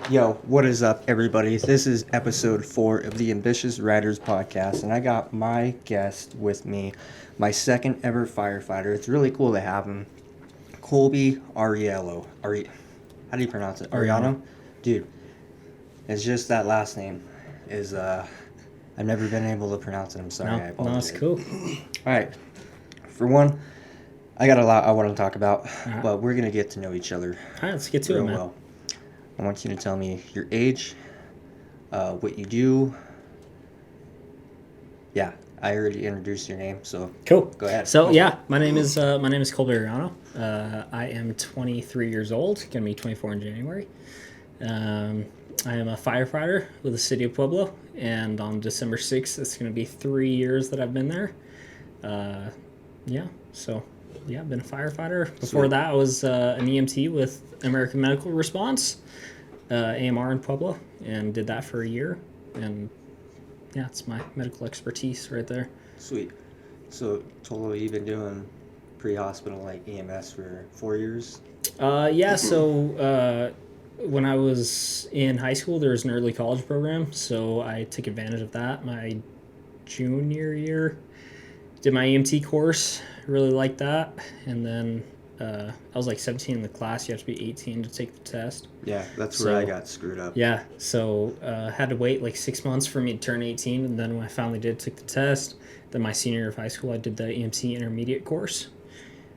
Yo, what is up, everybody? This is episode 4 of the Ambitious Riders podcast, and I got my guest with me, my second ever firefighter. It's really cool to have him, Coleby Arellano. How do you pronounce it? Arellano? Dude, it's just that last name is, I've never been able to pronounce it. I'm sorry, I apologize. No, it's cool. All right. For one, I got a lot I want to talk about, but we're going to get to know each other All right, let's get to it, real man. well. I want you to tell me your age, what you do. Yeah, I already introduced your name, so Cool. go ahead. So my name is Coleby Arellano. I am 23 years old. Gonna be 24 in January. I am a firefighter with the city of Pueblo, and on December 6th, it's gonna be 3 years that I've been there. I've been a firefighter. Before Sweet. that, I was an EMT with American Medical Response, AMR in Pueblo, and did that for a year. And yeah, it's my medical expertise right there. Sweet. So, total, you've been doing pre-hospital, like EMS for 4 years? When I was in high school, there was an early college program, so I took advantage of that my junior year. Did my EMT course, really liked that, and then I was like 17 in the class. You have to be 18 to take the test. Yeah, that's where I got screwed up. Yeah, so had to wait like 6 months for me to turn 18, and then when I finally took the test, then my senior year of high school, I did the EMT intermediate course,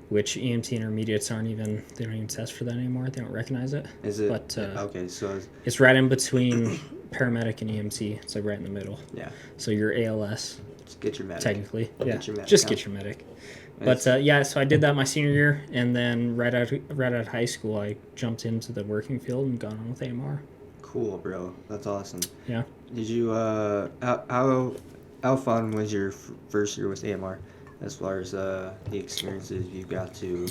which EMT intermediates they don't even test for that anymore. They don't recognize it. Is it? But, okay, so... It's right in between paramedic and EMT. It's like right in the middle. Yeah. So you're ALS. Just get your medic. Technically, yeah. Get your medic. Just get your medic. But so I did that my senior year, and then right out of high school, I jumped into the working field and got on with AMR. Cool, bro. That's awesome. Yeah. Did you, how fun was your first year with AMR? As far as the experiences you got to...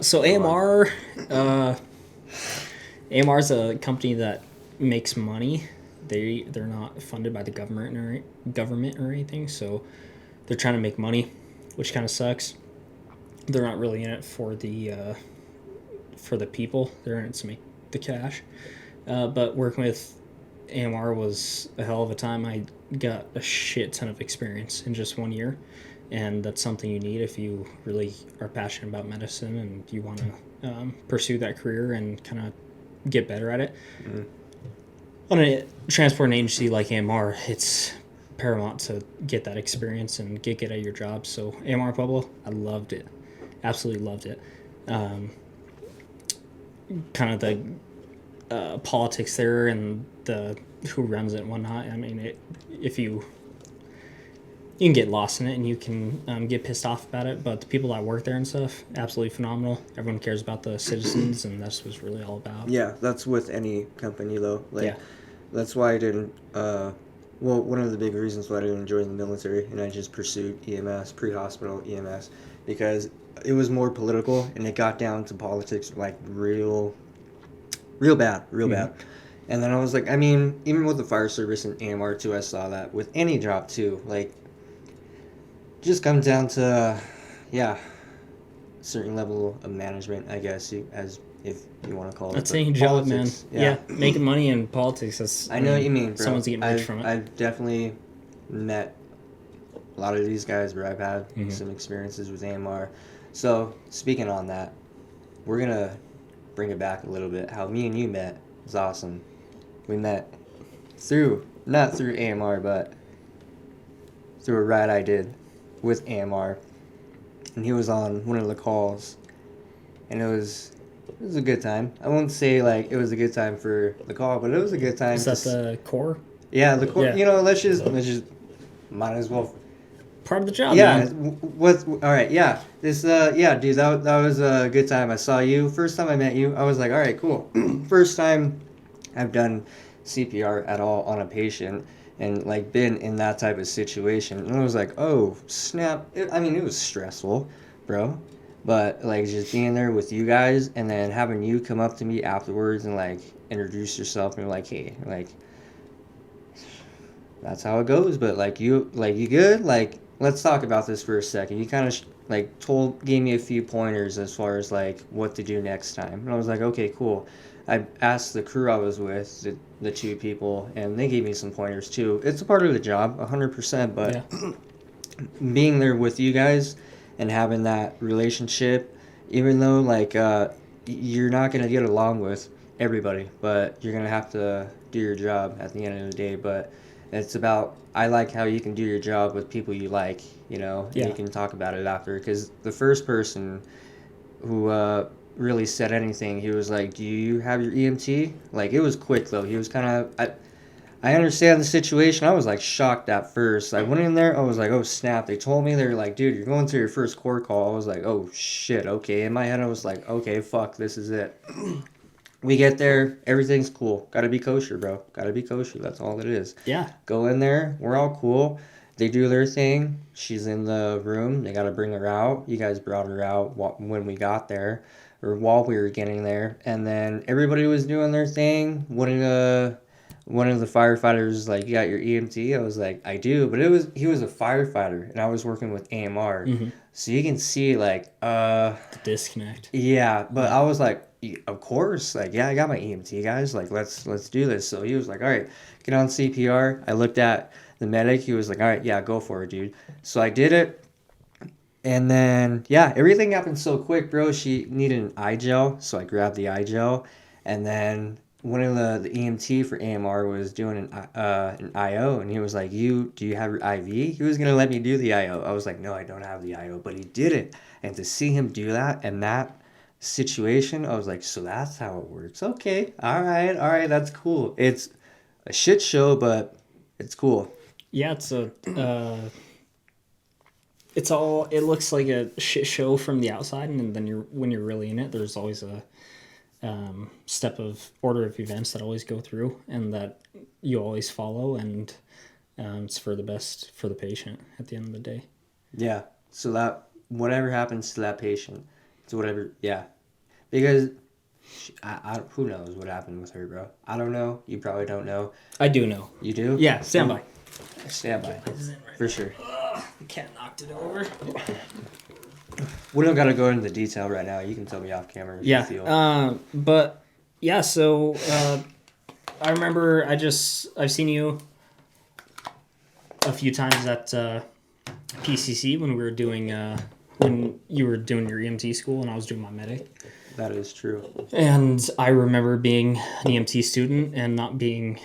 So AMR is a company that makes money. They're not funded by the government or anything, so they're trying to make money, which kind of sucks. They're not really in it for the people. They're in it to make the cash. But working with AMR was a hell of a time. I got a shit ton of experience in just 1 year, and that's something you need if you really are passionate about medicine and you want to pursue that career and kind of get better at it. Mm-hmm. On a transport agency like AMR, it's paramount to get that experience and get good at your job. So AMR Pueblo, I loved it. Absolutely loved it. Kind of the politics there and the who runs it and whatnot. I mean, if you can get lost in it and you can get pissed off about it, but the people that work there and stuff, absolutely phenomenal. Everyone cares about the citizens, and that's what it's really all about. Yeah, that's with any company, though. That's why I didn't... one of the big reasons why I didn't join the military, and I just pursued EMS, pre-hospital EMS, because it was more political, and it got down to politics, like, real bad. And then I was like, I mean, even with the fire service and AMR, too, I saw that. With any job, too, like... just comes down to certain level of management, I guess, as if you want to call it. That's any job, man. Yeah, making money in politics. I know what you mean, bro. Someone's getting rich from it. I've definitely met a lot of these guys where I've had some experiences with AMR. So speaking on that, we're gonna bring it back a little bit. How me and you met was awesome. We met not through AMR, but through a ride I did with AMR, and he was on one of the calls, and it was a good time. I won't say like it was a good time for the call, but it was a good time. Is that the core? Yeah, the core. Yeah. You know, let's just might as well. Part of the job. Yeah. Man. All right. Yeah. This. Yeah, dude. That was a good time. I saw you first time I met you. I was like, all right, cool. First time I've done CPR at all on a patient. And, like, been in that type of situation. And I was like, oh, snap. It was stressful, bro. But, like, just being there with you guys and then having you come up to me afterwards and, like, introduce yourself and, like, hey, like, that's how it goes. But, like, you good? Like, let's talk about this for a second. You kind of, gave me a few pointers as far as, like, what to do next time. And I was like, okay, cool. I asked the crew I was with, the two people, and they gave me some pointers too. It's a part of the job, 100%. But Yeah. being there with you guys and having that relationship, even though like you're not gonna get along with everybody, but you're gonna have to do your job at the end of the day. But it's about, I like how you can do your job with people you like, you know, and Yeah. you can talk about it after. Because the first person who really said anything, he was like, "Do you have your EMT?" Like, it was quick though. He was kind of, I understand the situation. I was like shocked at first. I went in there. I was like, "Oh snap!" They told me, they're like, "Dude, you're going to your first core call." I was like, "Oh shit." Okay. In my head, I was like, "Okay, fuck, this is it." We get there. Everything's cool. Gotta be kosher, bro. Gotta be kosher. That's all it is. Yeah. Go in there. We're all cool. They do their thing. She's in the room. They gotta bring her out. You guys brought her out when we got there, or while we were getting there. And then everybody was doing their thing. One of the firefighters was like, "You got your EMT?" I was like, "I do," but he was a firefighter, and I was working with AMR, so you can see like The disconnect. yeah. But I was like, of course, like, yeah, I got my EMT, guys. Like, let's do this. So he was like, "All right, get on CPR." I looked at the medic. He was like, "All right, yeah, go for it, dude." So I did it. And then, yeah, everything happened so quick, bro. She needed an eye gel, so I grabbed the eye gel. And then one of the EMT for AMR was doing an IO, and he was like, do you have your IV?" He was going to let me do the IO. I was like, "No, I don't have the IO," but he did it. And to see him do that and that situation, I was like, "So that's how it works. Okay, all right, that's cool." It's a shit show, but it's cool. Yeah, it's all, it looks like a shit show from the outside, and then when you're really in it, there's always a step of order of events that always go through and that you always follow, and it's for the best for the patient at the end of the day. Yeah. So that whatever happens to that patient, it's whatever. Yeah, because who knows what happened with her, bro? I don't know. You probably don't know. I do know. You do? Yeah, stand by. Stand by. For sure. The cat knocked it over. We don't gotta go into detail right now. You can tell me off camera if you feel. But yeah, so I remember I've seen you a few times at PCC when we were doing when you were doing your EMT school and I was doing my medic. That is true. And I remember being an EMT student and not being,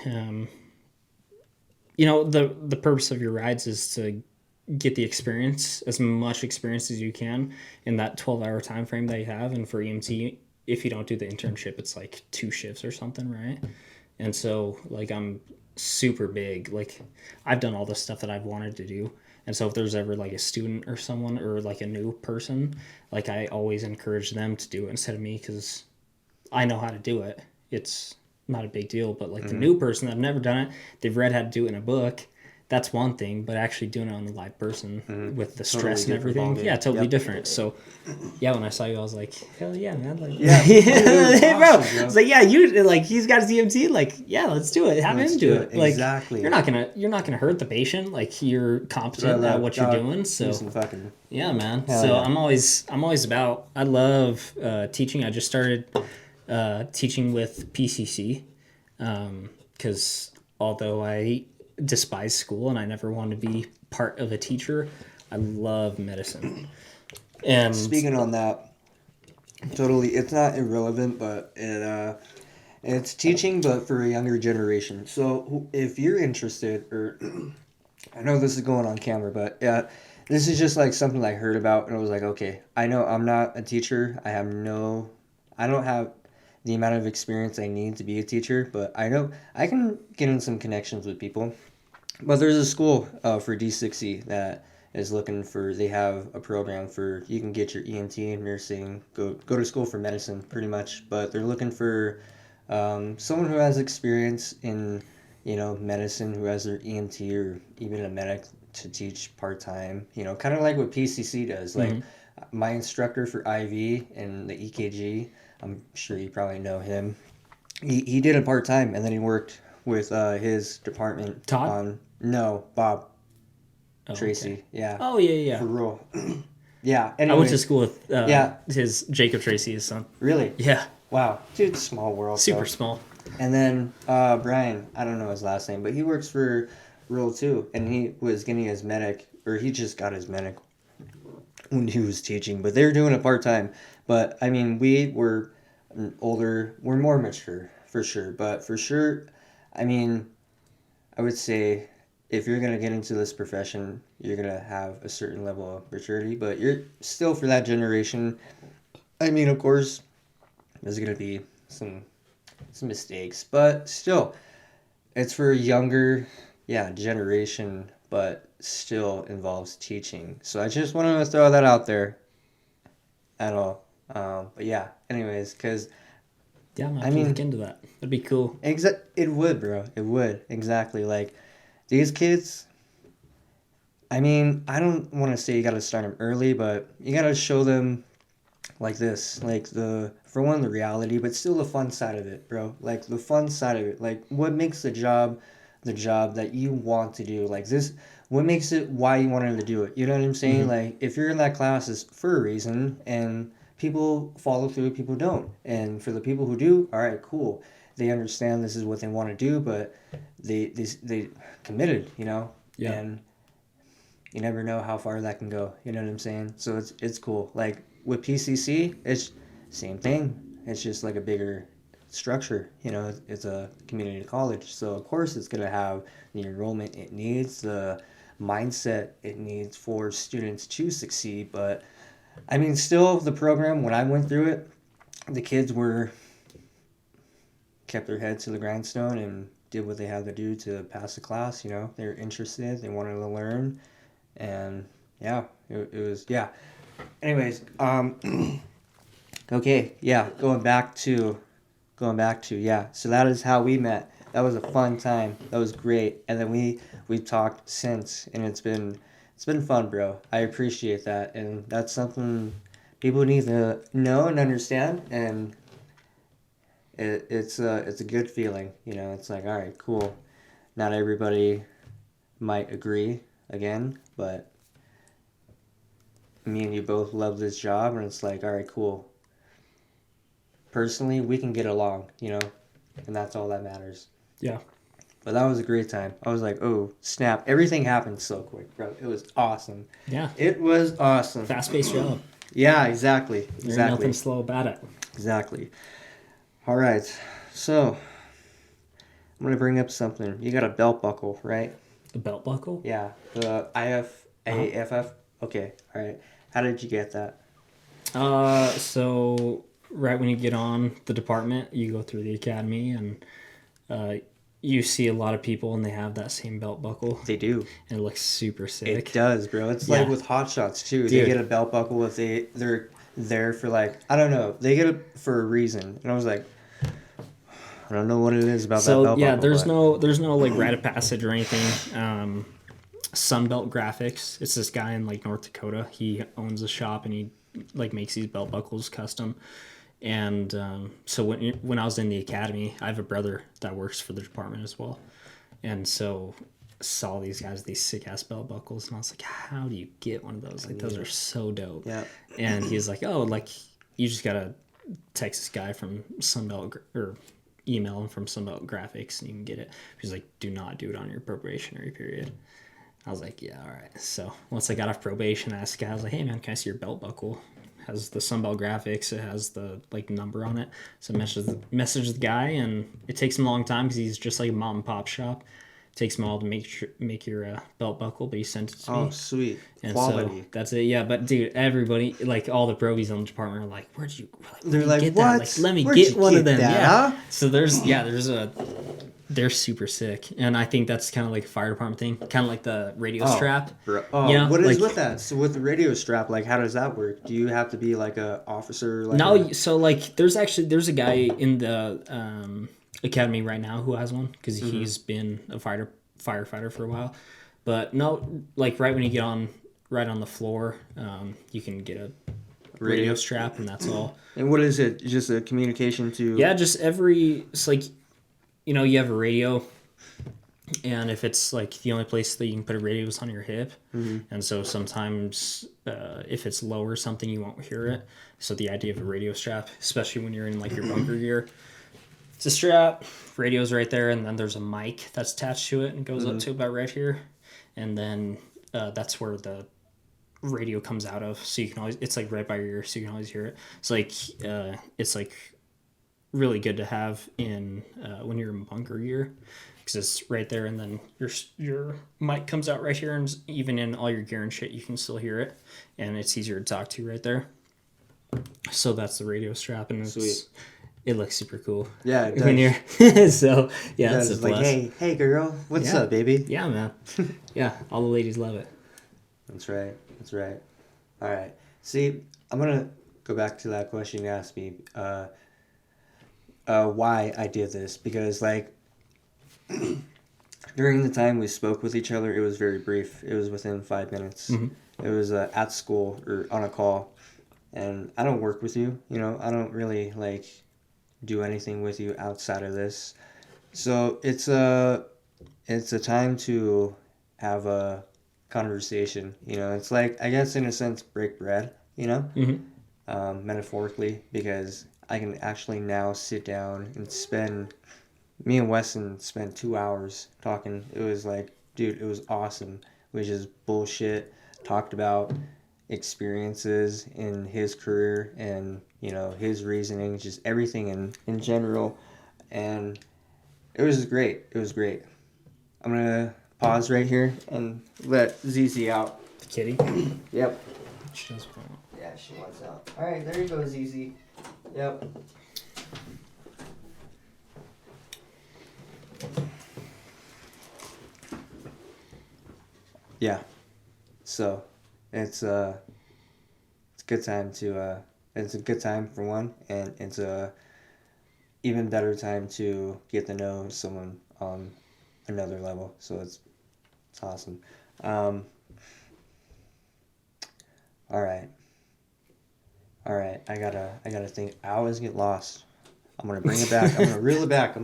the purpose of your rides is to get the experience, as much experience as you can in that 12-hour time frame that you have. And for EMT, if you don't do the internship, it's like 2 shifts or something, right? And so, like, I'm super big. Like, I've done all the stuff that I've wanted to do. And so if there's ever, like, a student or someone or, like, a new person, like, I always encourage them to do it instead of me because I know how to do it. It's not a big deal. But, like, the new person that have never done it, they've read how to do it in a book. That's one thing, but actually doing it on the live person with the stress and everything, totally different. So, yeah, when I saw you, I was like, hell yeah, man! Like, Yeah, bro. awesome, I was like, yeah, you like he's got his EMT, like, yeah, let's do it. Have him do it. Like, exactly. You're not gonna hurt the patient. Like, you're competent at what you're doing. So, yeah, man. Hell so yeah. I'm always about. I love teaching. I just started teaching with PCC because although I despise school and I never wanted to be part of a teacher, I love medicine. And speaking on that, totally, it's not irrelevant, but it's teaching, but for a younger generation. So if you're interested, or I know this is going on camera, but this is just like something I heard about, and I was like, okay, I know I'm not a teacher. I don't have the amount of experience I need to be a teacher, but I know I can get in some connections with people. But there's a school for D60 that is looking for, they have a program for, you can get your EMT, nursing, go to school for medicine pretty much, but they're looking for someone who has experience in, medicine, who has their EMT or even a medic to teach part-time, kind of like what PCC does. Like my instructor for IV and the EKG, I'm sure you probably know him. He did it part-time, and then he worked with his department. Todd? No, Bob. Oh, Tracy. okay. Yeah. Oh, yeah. For real. Yeah. Anyway, I went to school with his Jacob Tracy, his son. Really? Yeah. Wow, dude, small world. Super bro. small. And then Brian, I don't know his last name, but he works for Rural too, and he was getting his medic, or he just got his medic when he was teaching, but they were doing it part time. But I mean, we were older, we're more mature for sure. But for sure, I mean, I would say if you're gonna get into this profession, you're gonna have a certain level of maturity. But you're still for that generation. I mean, of course, there's gonna be some mistakes, but still, it's for a younger, yeah, generation, but still involves teaching. So I just wanted to throw that out there at all. But yeah, anyways, because Yeah, I'm gonna I have to mean, look into that. That'd be cool. it would, bro. It would exactly like these kids. I mean, I don't want to say you got to start them early, but you got to show them like this, like the for one the reality, but still the fun side of it, bro. Like the fun side of it, like what makes the job that you want to do. Like this, what makes it why you wanted to do it. You know what I'm saying? Like if you're in that class, it's for a reason, and people follow through, people don't. And for the people who do, all right, cool. They understand this is what they want to do, but they committed, you know, Yeah. and you never know how far that can go. You know what I'm saying? So it's cool. Like with PCC, it's same thing. It's just like a bigger structure. You know, it's a community college, so of course it's gonna have the enrollment it needs, the mindset it needs for students to succeed. But I mean, still the program when I went through it, the kids were kept their head to the grindstone and did what they had to do to pass the class. You know, they were interested, they wanted to learn, and yeah, it was yeah. Anyways, okay, yeah, going back to yeah. So that is how we met. That was a fun time. That was great, and then we've talked since, and it's been fun, bro. I appreciate that, and that's something people need to know and understand, and it's a good feeling. You know, it's like all right, cool. Not everybody might agree again, but me and you both love this job, and it's like all right, cool. Personally, we can get along, you know, and that's all that matters. Yeah. But that was a great time. I was like, oh, snap. Everything happened so quick, bro. It was awesome. Yeah. It was awesome. Fast-paced job. Yeah, exactly. There's nothing slow about it. Exactly. All right. So, I'm going to bring up something. You got a belt buckle, right? The belt buckle? Yeah. The IFAFF. Okay. All right. How did you get that? So right when you get on the department, you go through the academy, and you see a lot of people, and they have that same belt buckle. They do. And it looks super sick. It does, bro. It's Yeah. like with hot shots too. Dude. They get a belt buckle if they're there for like I don't know. They get it for a reason. And I was like, I don't know what it is about that belt buckle. So yeah, there's no like rite of passage or anything. Sunbelt Graphics. It's this guy in like North Dakota. He owns a shop, and he like makes these belt buckles custom. And so when I was in the academy, I have a brother that works for the department as well, and so saw these guys with these sick ass belt buckles, and I was like, how do you get one of those? Like those are so dope. Yeah. And he's like, oh, like you just gotta text this guy from Sunbelt or email him from Sunbelt Graphics, and you can get it. He's like, do not do it on your probationary period. I was like, yeah, all right. So once I got off probation, I asked the guy, I was like, hey man, can I see your belt buckle? It has the Sunbelt Graphics, it has the like number on it. So I messaged the guy, and it takes him a long time because he's just like a mom and pop shop. It takes him a while to make your belt buckle, but he sent it to me. Oh, sweet. And Quality. so that's it. Yeah, but dude, everybody, like all the probies on the department are like, where'd you They're like, get what? that? Like, let me Where'd get you one of get them. that, Yeah. huh? So they're super sick. And I think that's kind of like a fire department thing. Kind of like the radio strap. Bro. Oh, you know, what is like, with that? So with the radio strap, like how does that work? Do you have to be like a officer? Like no, so like there's a guy in the academy right now who has one because he's been a firefighter for a while. But no, like right when you get on the floor, you can get a radio strap, and that's all. And what is it? Just a communication to? Yeah, it's like, you know, you have a radio, And if it's like the only place that you can put a radio is on your hip, and so sometimes if it's low or something, you won't hear it. So the idea of a radio strap, especially when you're in like your bunker gear, it's a strap, radio's right there, and then there's a mic that's attached to it and goes up to about right here, and then that's where the radio comes out of. So you can always, it's like right by your ear, so you can always hear it. It's like really good to have in when you're in bunker gear, because it's right there, and then your mic comes out right here, and even in all your gear and shit, you can still hear it, and it's easier to talk to right there. So that's the radio strap, and it looks super cool. Yeah, it does. When you're so yeah, it's like, hey girl, what's up, baby? Yeah, man. Yeah, all the ladies love it. That's right. All right. See, I'm gonna go back to that question you asked me. Why I did this, because like during the time we spoke with each other, it was very brief. It was within 5 minutes. It was at school or on a call, and I don't work with you. You know, I don't really like do anything with you outside of this. So it's a time to have a conversation. You know, it's like, I guess in a sense, break bread. You know, metaphorically, because I can actually now sit down and me and Weston spent 2 hours talking. It was like, dude, it was awesome. We just bullshit, talked about experiences in his career and, you know, his reasoning, just everything in general. And it was great. I'm going to pause right here and let ZZ out. The kitty? Yep. She does want. Yeah, she wants out. All right, there you go, ZZ. Yep. Yeah. So, it's a good time it's a good time for one, and it's a even better time to get to know someone on another level. So it's awesome. All right. I gotta think. I always get lost. I'm gonna bring it back. I'm gonna reel it back.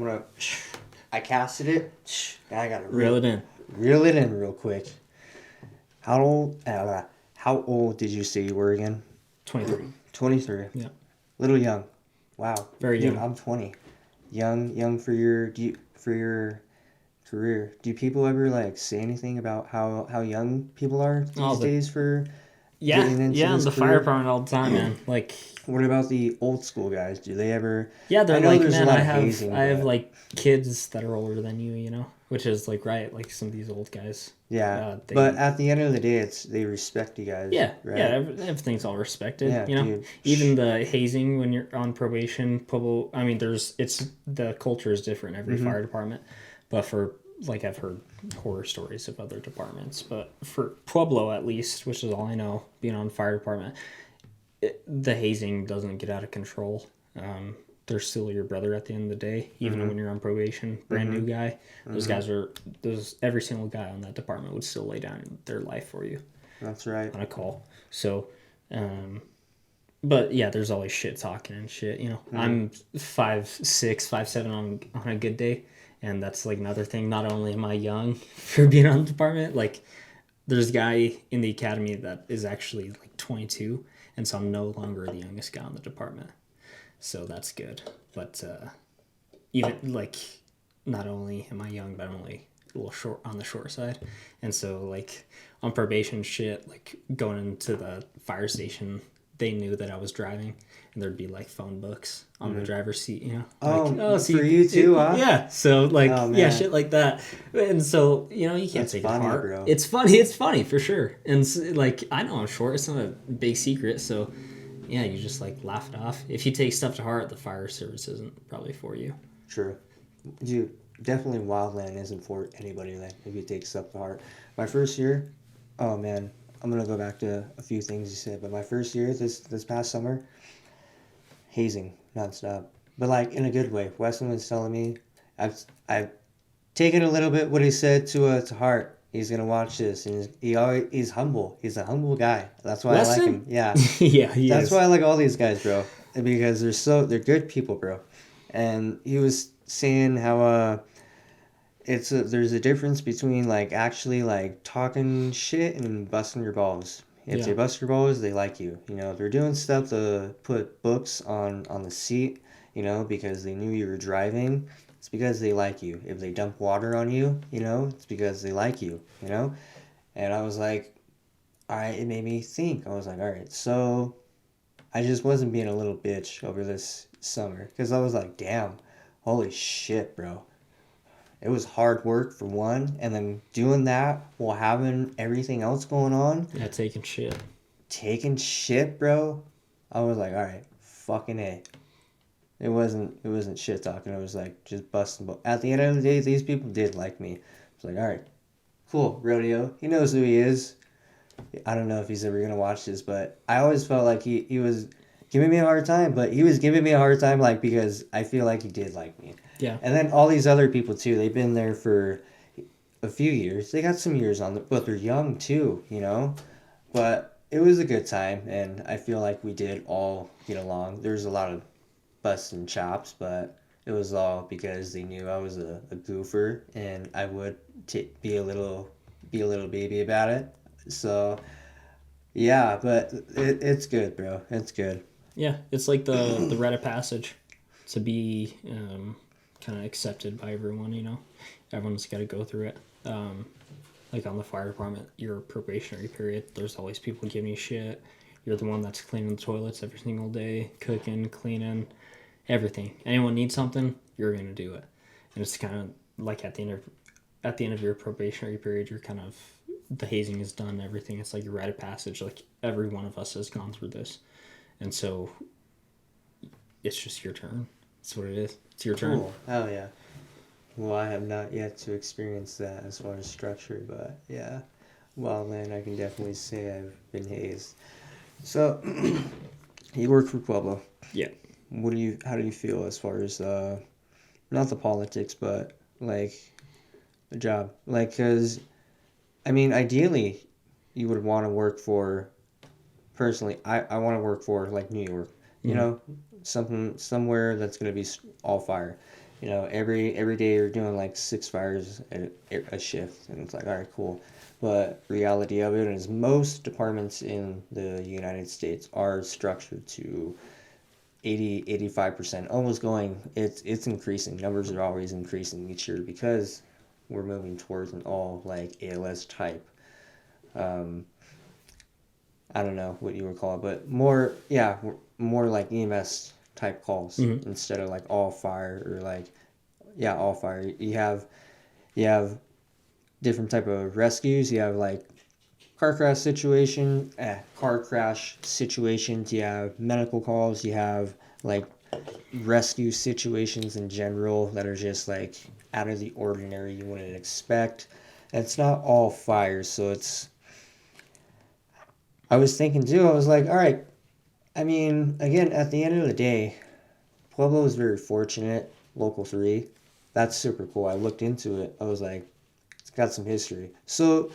I casted it. Now I gotta Reel it in. Reel it in real quick. How old did you say you were again? 23. 23. Yeah. Little young. Wow. Very Dude, young. I'm 20. Young for your career. Do people ever like say anything about how young people are these days for getting into in this the career? fire department all the time, man. Like, what about the old school guys? Do they ever? yeah, they're I know like, there's a man, lot I of have hazing, I have but- like kids that are older than you know, which is like right, like some of these old guys. Yeah, but at the end of the day, they respect you guys. Yeah, right? yeah, everything's all respected. Yeah, you know, dude. even the hazing when you're on probation, Pueblo. I mean, it's the culture is different every fire department, but for like I've heard horror stories of other departments, but for Pueblo at least, which is all I know, being on fire department, the hazing doesn't get out of control. They're still your brother at the end of the day, even when you're on probation. Brand new guy, every single guy on that department would still lay down their life for you. That's right. On a call. So, but yeah, there's always shit talking and shit. You know, I'm 5'6", 5'7" on a good day, and that's like another thing. Not only am I young for being on the department, like there's a guy in the academy that is actually like 22, and so I'm no longer the youngest guy on the department. So that's good. But even like, not only am I young, but I'm only a little short on the short side. And so like on probation shit, like going into the fire station, they knew that I was driving, and there'd be like phone books on the driver's seat, you know. Like, for you too, huh? Yeah. So like, man. shit like that. And so, you know, you can't take it funny, apart. bro. It's funny for sure. And like, I know I'm short. It's not a big secret. So yeah, you just like laugh it off. If you take stuff to heart, the fire service isn't probably for you. True. Dude, definitely wildland isn't for anybody then if you take stuff to heart. My first year, oh man, I'm going to go back to a few things you said, but my first year, this past summer, hazing nonstop. But like in a good way. Weston was telling me, I've taken a little bit what he said to heart. He's gonna watch this, and he's humble. He's a humble guy. That's why Weston? I like him. Yeah, Yeah, he that's is. why I like all these guys, bro. Because they're good people, bro. And he was saying how there's a difference between like actually like talking shit and busting your balls. If they bust your balls, they like you. You know, if they're doing stuff to put books on the seat, you know, because they knew you were driving, it's because they like you. If they dump water on you, you know, it's because they like you, you know? And I was like, it made me think. I was like, all right, so I just wasn't being a little bitch over this summer. Because I was like, damn, holy shit, bro. It was hard work for one, and then doing that while having everything else going on. Yeah, taking shit. Taking shit, bro. I was like, all right, fucking A. It wasn't shit talking. It was like just busting. At the end of the day, these people did like me. It's like, all right, cool, Rodeo. He knows who he is. I don't know if he's ever gonna watch this, but I always felt like he was giving me a hard time, but he was giving me a hard time like because I feel like he did like me. Yeah. And then all these other people too, they've been there for a few years. They got some years on them, but they're young too, you know? But it was a good time, and I feel like we did all get along. There's a lot of busting chops, but it was all because they knew I was a goofer, and I would be a little baby about it. So yeah, but it's good, bro. It's good. Yeah, it's like the rite of passage to be kind of accepted by everyone. You know, everyone's got to go through it. Like on the fire department, your probationary period, there's always people giving you shit. You're the one that's cleaning the toilets every single day, cooking, cleaning, everything. Anyone needs something, you're gonna do it. And it's kind of like at the end of your probationary period, you're kind of the hazing is done. Everything. It's like a rite of passage. Like every one of us has gone through this, and so it's just your turn. That's what it is. It's your turn. Cool. Hell yeah. Well, I have not yet to experience that as far as structure, but yeah. Well, then I can definitely say I've been hazed. So, you work for Pueblo. Yeah. How do you feel as far as not the politics, but like the job? Like, cause I mean, ideally, you would want to work for. Personally, I want to work for like New York. You know, somewhere that's gonna be all fire. You know, every day you're doing like 6 fires a shift, and it's like, all right, cool. But reality of it is most departments in the United States are structured to 85%, almost going, it's increasing. Numbers are always increasing each year because we're moving towards an all like ALS type. I don't know what you would call it, but more like EMS type calls instead of like all fire or like all fire. You have different type of rescues. You have like car crash situations. You have medical calls. You have like rescue situations in general that are just like out of the ordinary. You wouldn't expect. And it's not all fires, so it's. I was thinking too. I was like, all right. I mean, again, at the end of the day, Pueblo is very fortunate. Local 3. That's super cool. I looked into it. I was like, it's got some history. So,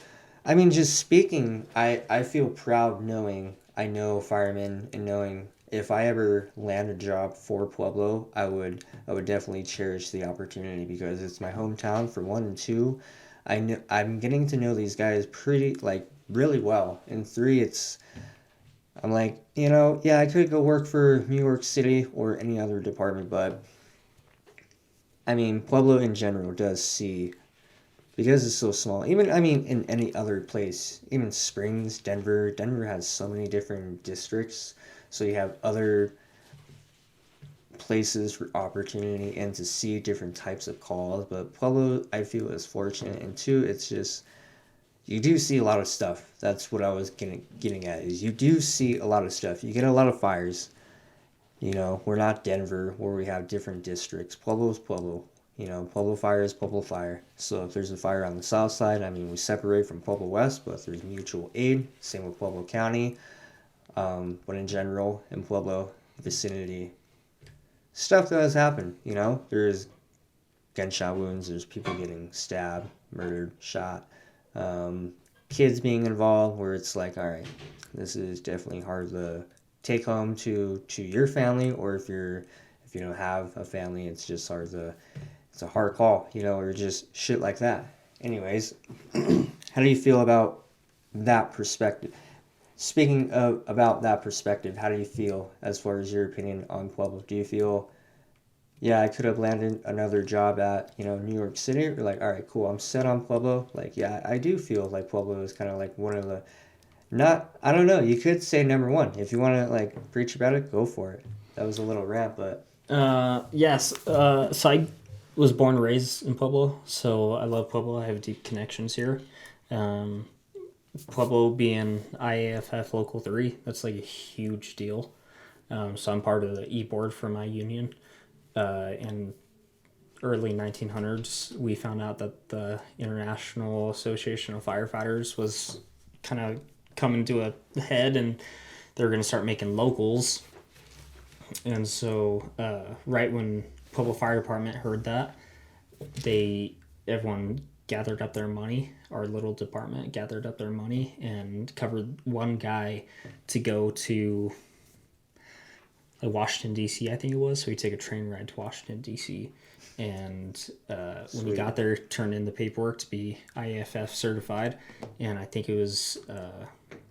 I mean, just speaking, I feel proud knowing I know firemen and knowing if I ever land a job for Pueblo, I would definitely cherish the opportunity because it's my hometown for one, and two, I'm getting to know these guys pretty like really well. And 3, I'm like, you know, yeah, I could go work for New York City or any other department, but I mean, Pueblo in general does see, because it's so small, even, I mean, in any other place, even Springs, Denver has so many different districts, so you have other places for opportunity and to see different types of calls, but Pueblo, I feel, is fortunate, and 2, it's just, you do see a lot of stuff. That's what I was getting at, is you do see a lot of stuff. You get a lot of fires. You know, we're not Denver where we have different districts. Pueblo's Pueblo. You know, Pueblo Fire is Pueblo Fire. So if there's a fire on the south side, I mean, we separate from Pueblo West, but there's mutual aid. Same with Pueblo County. But in general, in Pueblo vicinity, stuff does happen. You know, there's gunshot wounds. There's people getting stabbed, murdered, shot. Kids being involved where it's like, all right, this is definitely hard to take home to your family, or if you don't have a family, it's just hard to it's a hard call, or just shit like that. Anyways, how do you feel about that perspective? Speaking of about that perspective, how do you feel as far as your opinion on Pueblo? Do you feel, yeah, I could have landed another job at, New York City, or like, all right, cool, I'm set on Pueblo? Like, yeah, I do feel like Pueblo is kind of like one of the, not, I don't know, you could say number one. If you want to, like, preach about it, go for it. That was a little rant, but. Yes. So I was born and raised in Pueblo, so I love Pueblo. I have deep connections here. Pueblo being IAFF Local 3, that's like a huge deal. So I'm part of the e-board for my union. In early 1900s, we found out that the International Association of Firefighters was kind of coming to a head, and they were going to start making locals. And so right when Pueblo Fire Department heard that, everyone gathered up their money. Our little department gathered up their money and covered one guy to go to Washington, D.C., I think it was. So he took a train ride to Washington, D.C. And when he got there, turned in the paperwork to be IAFF certified. And I think it was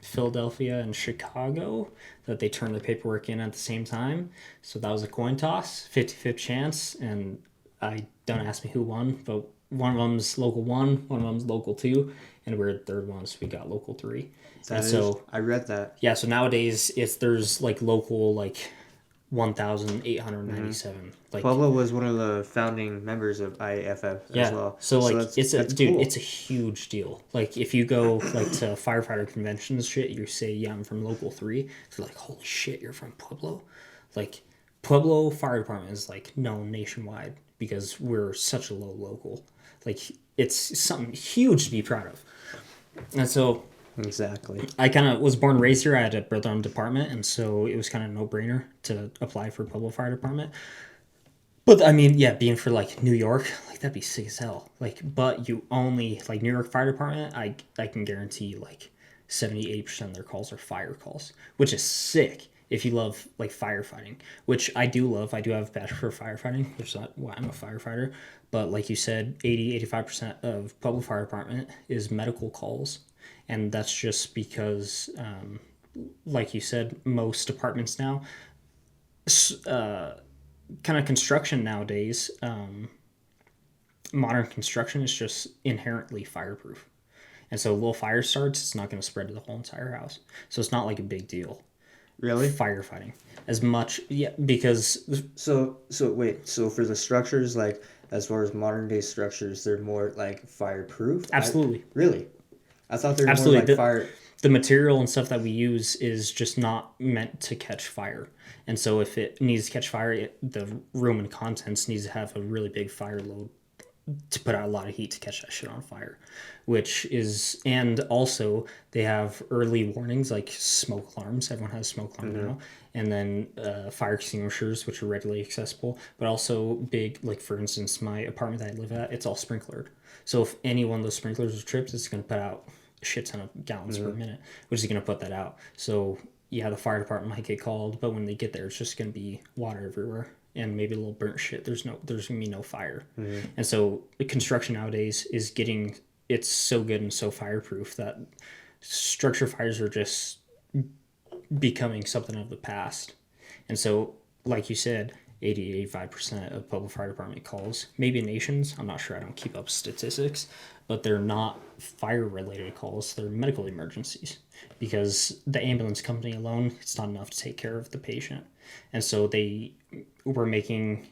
Philadelphia and Chicago that they turned the paperwork in at the same time. So that was a coin toss, 50-50 chance. And don't ask me who won, but one of them's local 1, one of them's local 2, and we're third ones. We got local 3. I read that. Yeah, so nowadays there's like local 1,897. Pueblo was one of the founding members of IAFF as well. So it's cool. It's a huge deal. Like if you go to firefighter conventions shit, you say, yeah, I'm from local 3. They're like, holy shit, you're from Pueblo? Like Pueblo Fire Department is like known nationwide because we're such a low local. Like it's something huge to be proud of. And so exactly, I kind of was born and raised here. I had a brother on department, and so it was kind of a no-brainer to apply for Pueblo Fire Department. But I mean, yeah, being for like New York, like that'd be sick as hell. Like, but you only like New York Fire Department. I can guarantee like 70-80% of their calls are fire calls, which is sick if you love like firefighting, which I do love. I do have a passion for firefighting, which is not why I'm a firefighter. But like you said, 80-85% of Pueblo Fire Department is medical calls. And that's just because, like you said, most departments now, kind of construction nowadays, modern construction is just inherently fireproof. And so little fire starts, it's not going to spread to the whole entire house. So it's not like a big deal. Really? Firefighting. As much, yeah, because... So wait, so for the structures, like, as far as modern day structures, they're more like fireproof? Absolutely. Really? I thought they were more like fire. The material and stuff that we use is just not meant to catch fire. And so if it needs to catch fire, the room and contents needs to have a really big fire load to put out a lot of heat to catch that shit on fire. And also they have early warnings like smoke alarms. Everyone has smoke alarm now. And then fire extinguishers, which are readily accessible, but also big, like for instance, my apartment that I live at, it's all sprinklered. So if any one of those sprinklers trips, it's going to put out a shit ton of gallons per minute, which is going to put that out. So yeah, the fire department might get called, but when they get there, it's just going to be water everywhere and maybe a little burnt shit. There's going to be no fire. And so the construction nowadays is it's so good and so fireproof that structure fires are just becoming something of the past. And so, like you said, 80-85% of Pueblo Fire Department calls, maybe nations, I'm not sure, I don't keep up statistics, but they're not fire-related calls, they're medical emergencies. Because the ambulance company alone, it's not enough to take care of the patient. And so they were making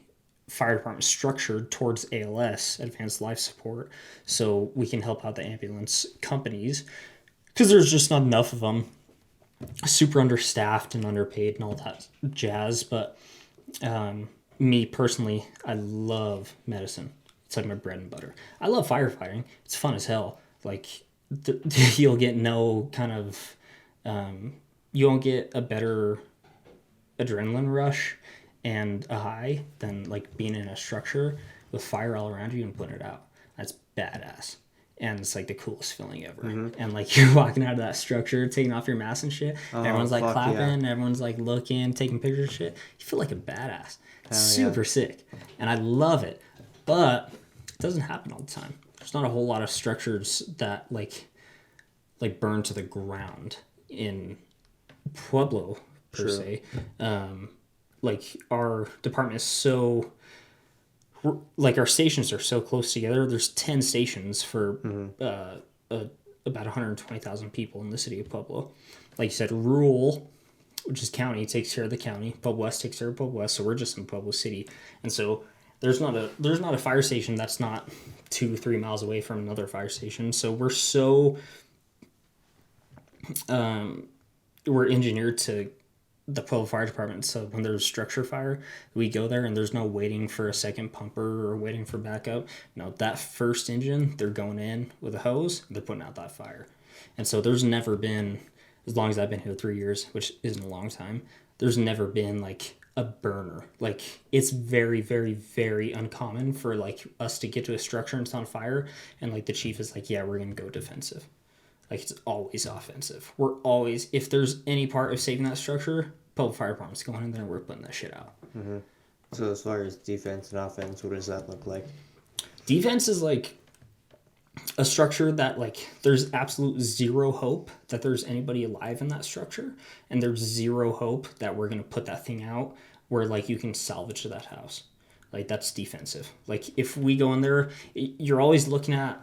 fire department structured towards ALS, Advanced Life Support, so we can help out the ambulance companies, because there's just not enough of them. Super understaffed and underpaid and all that jazz, but me personally, I love medicine. It's like my bread and butter. I love firefighting. It's fun as hell. Like you'll get no kind of you won't get a better adrenaline rush and a high than like being in a structure with fire all around you and putting it out. That's badass. And it's like the coolest feeling ever. And like you're walking out of that structure, taking off your mask and shit. Everyone's like clapping, everyone's like looking, taking pictures and shit. You feel like a badass. Super sick. And I love it. But it doesn't happen all the time. There's not a whole lot of structures that like burn to the ground in Pueblo per se. Like our department is so, like our stations are so close together. There's 10 stations for about 120,000 people in the city of Pueblo. Like you said, rural, which is county, takes care of the county. Pueblo West takes care of Pueblo West, so we're just in Pueblo City, and so there's not a fire station that's not 2-3 miles away from another fire station. So we're so we're engineered to the Pueblo Fire Department. So when there's a structure fire, we go there and there's no waiting for a second pumper or waiting for backup. No, that first engine, they're going in with a hose, they're putting out that fire. And so there's never been, as long as I've been here 3 years, which isn't a long time, there's never been like a burner. Like it's very, very, very uncommon for like us to get to a structure and it's on fire and like the chief is like, yeah, we're gonna go defensive. Like it's always offensive. We're always, if there's any part of saving that structure, Pueblo Fire Department's going in there and we're putting that shit out. So as far as defense and offense, what does that look like? Defense is like a structure that like there's absolute zero hope that there's anybody alive in that structure, and there's zero hope that we're gonna put that thing out where like you can salvage that house. Like that's defensive. Like if we go in there, you're always looking at,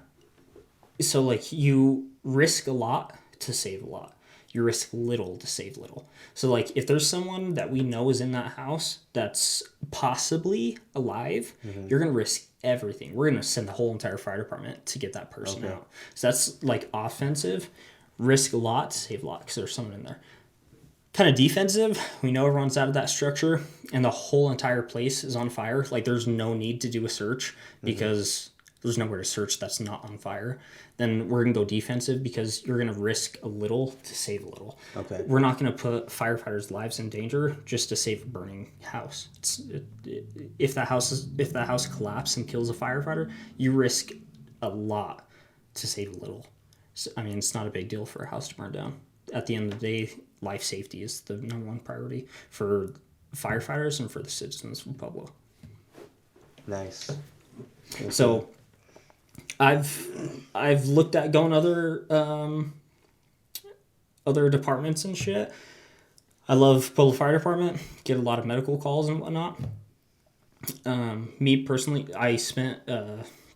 so like you risk a lot to save a lot. You risk little to save little. So like if there's someone that we know is in that house that's possibly alive, you're going to risk everything. We're going to send the whole entire fire department to get that person out. So that's like offensive, risk a lot to save a lot because there's someone in there. Kind of defensive, we know everyone's out of that structure and the whole entire place is on fire. Like there's no need to do a search because there's nowhere to search that's not on fire. Then we're going to go defensive because you're going to risk a little to save a little. Okay. We're not going to put firefighters' lives in danger just to save a burning house. If that house collapses and kills a firefighter, you risk a lot to save a little. So, I mean, it's not a big deal for a house to burn down. At the end of the day, life safety is the number one priority for firefighters and for the citizens from Pueblo. Nice. Okay. So I've looked at going other departments and shit. I love Pueblo Fire Department. Get a lot of medical calls and whatnot. Me personally, I spent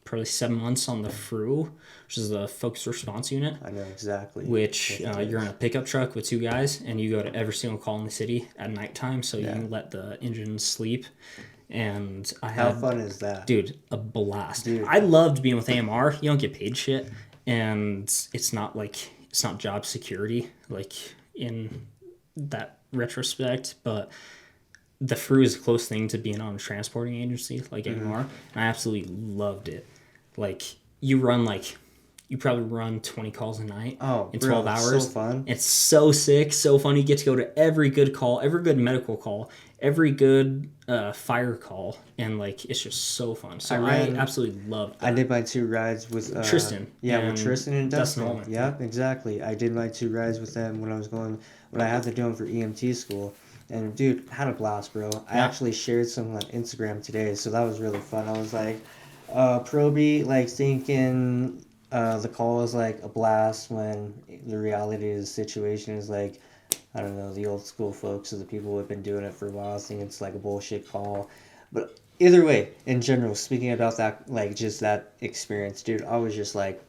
probably 7 months on the FRU, which is the Focused Response Unit. I know exactly. Which you're in a pickup truck with 2 guys, and you go to every single call in the city at nighttime, so you can let the engines sleep. And how fun is that? Dude, a blast. Dude. I loved being with AMR. You don't get paid shit. And it's not job security, like in that retrospect, but the FRU is the close thing to being on a transporting agency like AMR. And I absolutely loved it. Like you probably run 20 calls a night in 12 hours. It's so fun. It's so sick, so fun. You get to go to every good call, every good medical call, every good fire call, and like it's just so fun. So I absolutely loved that. I did my 2 rides with Tristan. Yeah, with Tristan and Dustin. Moment. Yeah, exactly. I did my 2 rides with them when I had to do them for EMT school. And dude, had a blast, bro. I actually shared some on Instagram today, so that was really fun. I was like, Proby, like thinking the call is like a blast when the reality of the situation is like, I don't know, the old school folks or the people who have been doing it for a while think it's like a bullshit call. But either way, in general, speaking about that, like just that experience, dude, I was just like,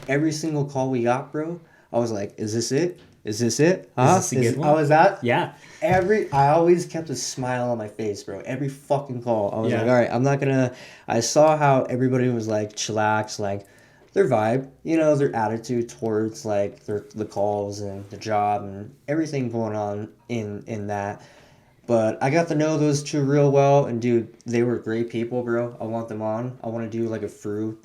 every single call we got, bro, I was like, is this it? Is this it? Huh? Is this a good one? I was at? Yeah. I always kept a smile on my face, bro. Every fucking call. I was like, all right, I'm not gonna... I saw how everybody was like chillax, like their vibe, you know, their attitude towards like the calls and the job and everything going on in that. But I got to know those 2 real well, and dude, they were great people, bro. I want them on. I want to do like a FRU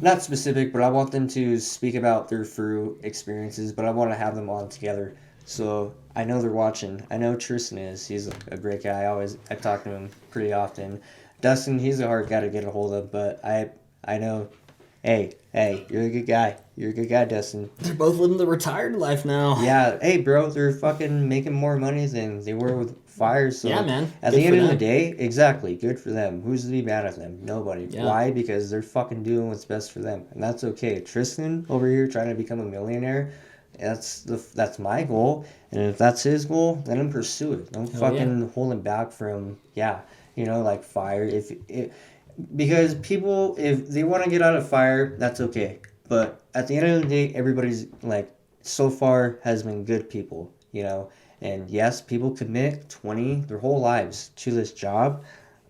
not specific, but I want them to speak about their FRU experiences, but I want to have them on together. So I know they're watching. I know Tristan is. He's a great guy. I talk to him pretty often. Dustin, he's a hard guy to get a hold of, but I know Hey, you're a good guy. You're a good guy, Dustin. They're both living the retired life now. Yeah, hey, bro, they're fucking making more money than they were with fires. So Yeah, man. at Good the for end of the them. day, exactly, good for them. Who's to be mad at them? Nobody. Yeah. Why? Because they're fucking doing what's best for them, and that's okay. Tristan over here trying to become a millionaire. That's my goal, and if that's his goal, let him pursue it. Don't fucking hold him back from like fire. Because people, if they want to get out of fire, that's okay. But at the end of the day, everybody's like, so far has been good people, And yes, people commit their whole lives to this job.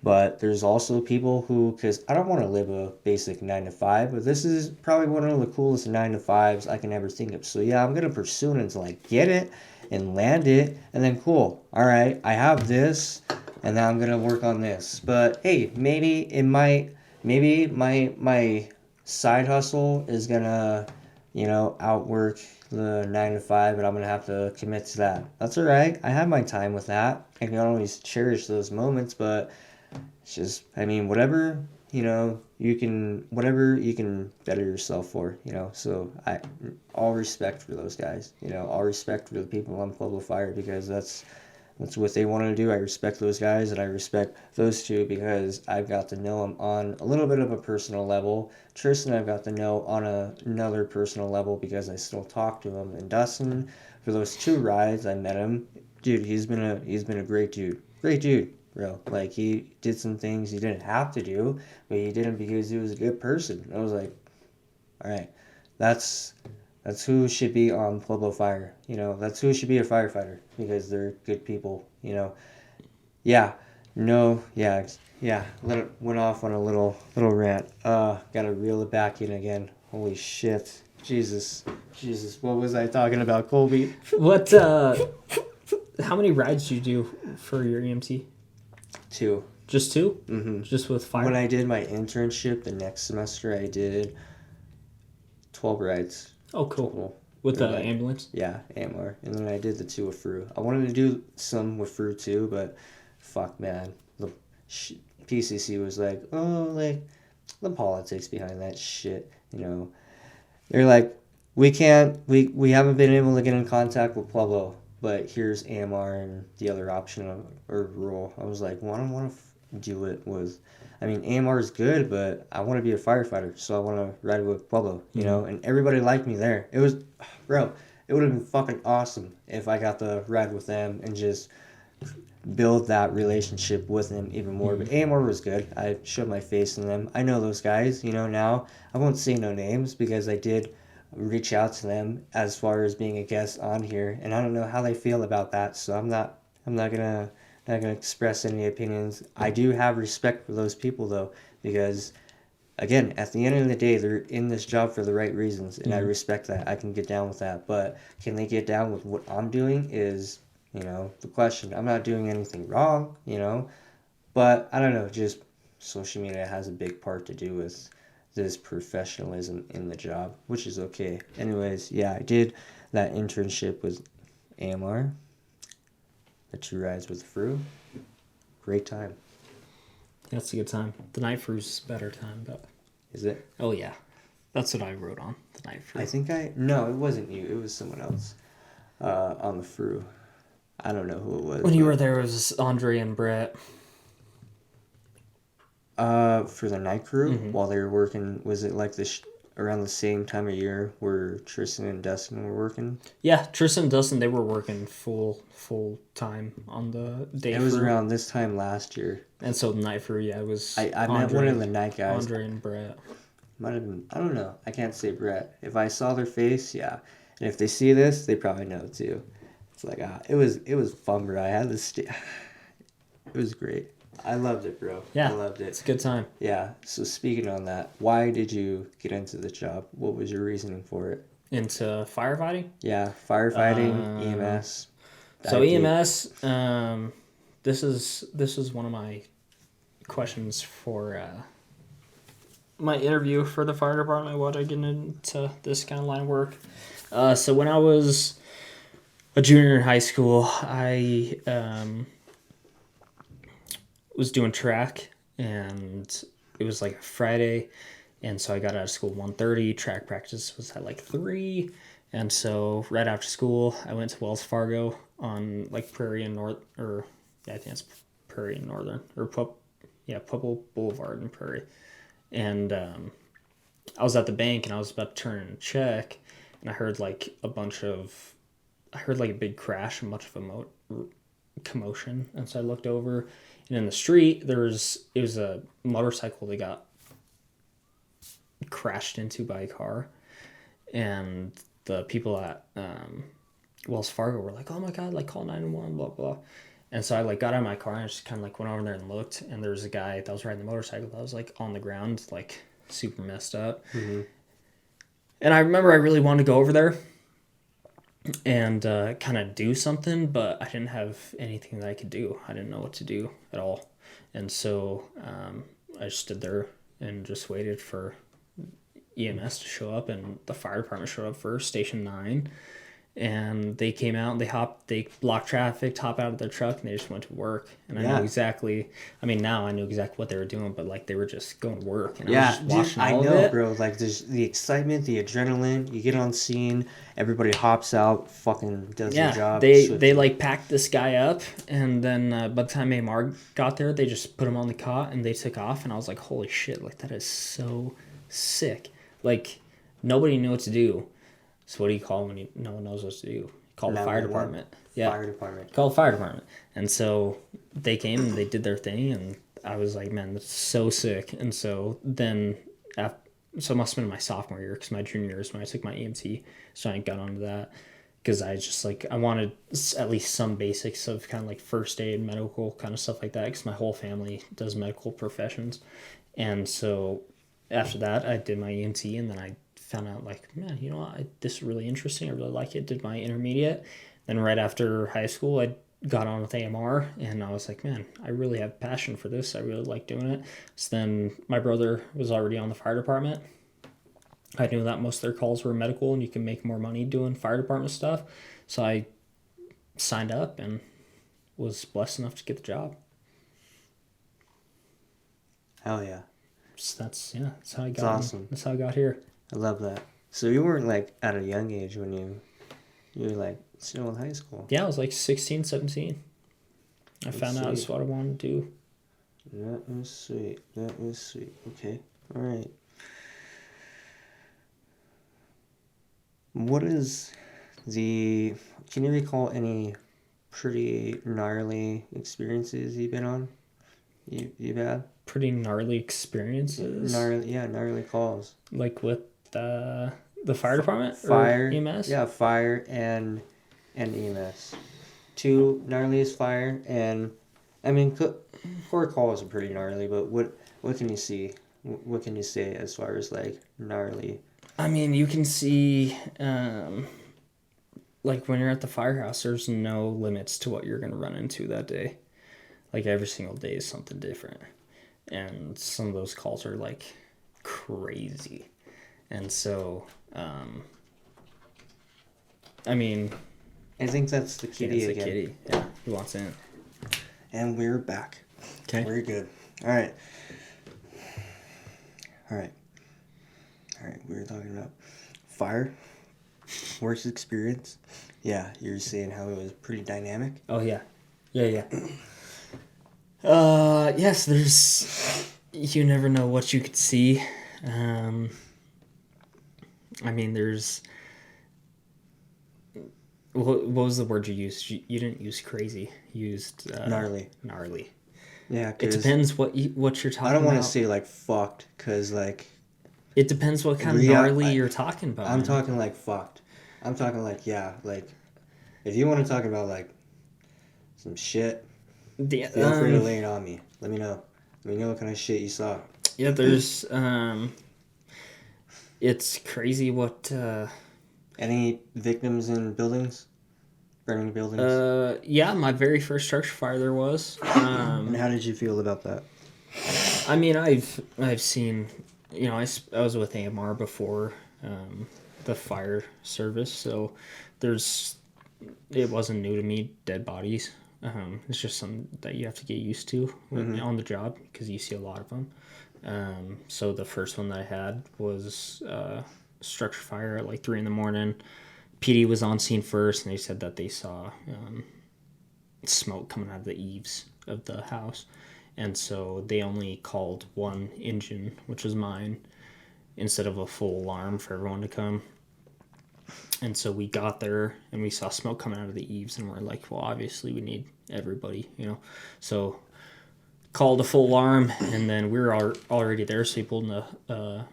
But there's also people who, because I don't want to live a basic 9 to 5, but this is probably one of the coolest 9 to 5s I can ever think of. So yeah, I'm going to pursue it until I get it and land it. And then cool. All right, I have this. And now I'm gonna work on this. But hey, maybe my side hustle is gonna, outwork the 9 to 5, and I'm gonna have to commit to that. That's all right. I have my time with that. I can always cherish those moments, but it's just, whatever whatever you can better yourself for. So all respect for those guys. All respect for the people on Pueblo Fire because that's what they want to do. I respect those guys, and I respect those two because I've got to know them on a little bit of a personal level. Tristan, I've got to know on another personal level because I still talk to him. And Dustin, for those 2 rides, I met him. Dude, he's been a great dude, bro. Like he did some things he didn't have to do, but he did them because he was a good person. I was like, all right, that's who should be on Pueblo Fire. That's who should be a firefighter because they're good people. Yeah, no, yeah. Went off on a little rant. Gotta reel it back in again. Holy shit, Jesus. What was I talking about, Colby? What? How many rides do you do for your EMT? 2. Just 2? Mm-hmm. Just with fire? When I did my internship the next semester, I did 12 rides. Oh, cool. Total. With the ambulance? Yeah, AMR. And then I did the 2 with Fru. I wanted to do some with Fru too, but fuck, man. The PCC was like, the politics behind that shit, They're like, we haven't been able to get in contact with Pueblo, but here's AMR and the other option or rural. I was like, well, I don't want to do it with... AMR is good, but I want to be a firefighter, so I want to ride with Pueblo, and everybody liked me there. It was, bro, it would have been fucking awesome if I got to ride with them and just build that relationship with them even more. But AMR was good. I showed my face in them. I know those guys, now. I won't say no names because I did reach out to them as far as being a guest on here, and I don't know how they feel about that, so I'm not gonna express any opinions. I do have respect for those people though, because again, at the end of the day, they're in this job for the right reasons, and I respect that. I can get down with that, but can they get down with what I'm doing is, the question. I'm not doing anything wrong, but I don't know, just social media has a big part to do with this professionalism in the job, which is okay. Anyways, yeah, I did that internship with AMR. The 2 rides with Fru. Great time. That's a good time. The night fru's better time, but... Is it? Oh, yeah. That's what I wrote on, the night fru. No, it wasn't you. It was someone else on the Fru. I don't know who it was. When you were there, it was Andre and Brett. For the night crew, while they were working, was it like around the same time of year where Tristan and Dustin were working? Yeah, Tristan and Dustin, they were working full time on the day. It was around this time last year. And so the night fru, yeah, it was I met one of the night guys. Andre and Brett. Might have been, I don't know. I can't say Brett. If I saw their face, yeah. And if they see this, they probably know too. It's like, it was fun, bro. I had this, it was great. I loved it, bro. Yeah, I loved it. It's a good time. Yeah. So speaking on that, why did you get into the job? What was your reasoning for it? Into firefighting? Yeah, firefighting, EMS. So EMS, this is one of my questions for my interview for the fire department. Why did I get into this kind of line of work? So when I was a junior in high school, I was doing track, and it was like a Friday, And so I got out of school 1:30. Track practice was at like 3. And so right after school, I went to Wells Fargo on like Prairie and North, or yeah, I think it's Prairie and Northern, or Pueblo Boulevard and Prairie. And I was at the bank and I was about to turn in a check, and I heard like a big crash and much of a commotion. And so I looked over, and in the street it was a motorcycle that got crashed into by a car, and the people at Wells Fargo were like, "Oh my god, like call 911, blah blah." And so I like got out of my car and I just kind of like went over there and looked, and there was a guy that was riding the motorcycle that was like on the ground, like super messed up. Mm-hmm. And I remember I really wanted to go over there and kind of do something, but I didn't have anything that I could do. I didn't know what to do at all. And so I just stood there and just waited for EMS to show up, and the fire department showed up first, Station 9. And they came out and they blocked traffic, hopped out of their truck, and they just went to work. And I know exactly, now I knew exactly what they were doing, but like they were just going to work. And I was just watching all of it. Bro. Like there's the excitement, the adrenaline, you get on scene, everybody hops out, fucking does their job. They like packed this guy up, and then by the time AMR got there, they just put him on the cot and they took off. And I was like, holy shit, like that is so sick. Like nobody knew what to do. So what do you call when no one knows what to do? Call the fire department. Yeah. Fire department. Call the fire department. And so they came and they did their thing, and I was like, man, that's so sick. And so then, so it must have been my sophomore year, because my junior year is when I took my EMT. So I got onto that because I just like, I wanted at least some basics of kind of like first aid, medical kind of stuff like that, because my whole family does medical professions. And so after that, I did my EMT, and then I found out like, man, you know what, this is really interesting. I really like it. Did my intermediate. Then right after high school, I got on with AMR, and I was like, man, I really have passion for this. I really like doing it. So then my brother was already on the fire department. I knew that most of their calls were medical, and you can make more money doing fire department stuff. So I signed up and was blessed enough to get the job. Hell yeah. So that's how I got. That's awesome. That's how I got here. I love that. So you weren't like at a young age when you were like still in high school. Yeah, I was like 16, 17. I found out that's what I wanted to do. That was sweet. Okay. All right. Can you recall any pretty gnarly experiences you've been on? You've had? Pretty gnarly experiences? Gnarly calls. Like with the fire department? Fire. Or EMS? Yeah, fire and EMS. Two gnarliest fire, and I mean, core calls are pretty gnarly, but what can you see? What can you say as far as like gnarly? I mean, you can see, like when you're at the firehouse, there's no limits to what you're going to run into that day. Like every single day is something different. And some of those calls are like crazy. And so, I mean, I think that's the kitty again. The kitty. Yeah, he wants in. And we're back. Okay. We're good. All right. We were talking about fire, worst experience. Yeah, you were saying how it was pretty dynamic. Oh, yeah. Yeah. Yes, you never know what you could see. I mean, what was the word you used? You didn't use crazy. You used gnarly. Yeah, it depends what you're talking about. I don't want to say like fucked, because like it depends what kind of gnarly you're talking about. I'm talking like fucked. I'm talking like, yeah, like if you want to talk about like some shit, feel free to lay it on me. Let me know what kind of shit you saw. Yeah, there's it's crazy what any victims in buildings? Burning buildings? Yeah, my very first structure fire there was. And how did you feel about that? I mean, I've seen, I was with AMR before the fire service, so it wasn't new to me, dead bodies. It's just something that you have to get used to on the job, because you see a lot of them. So the first one that I had was structure fire at like 3 a.m. PD was on scene first, and they said that they saw smoke coming out of the eaves of the house. And so they only called one engine, which was mine, instead of a full alarm for everyone to come. And so we got there and we saw smoke coming out of the eaves, and we're like, well, obviously we need everybody, you know. So called a full alarm, and then we were already there, so we pulled in the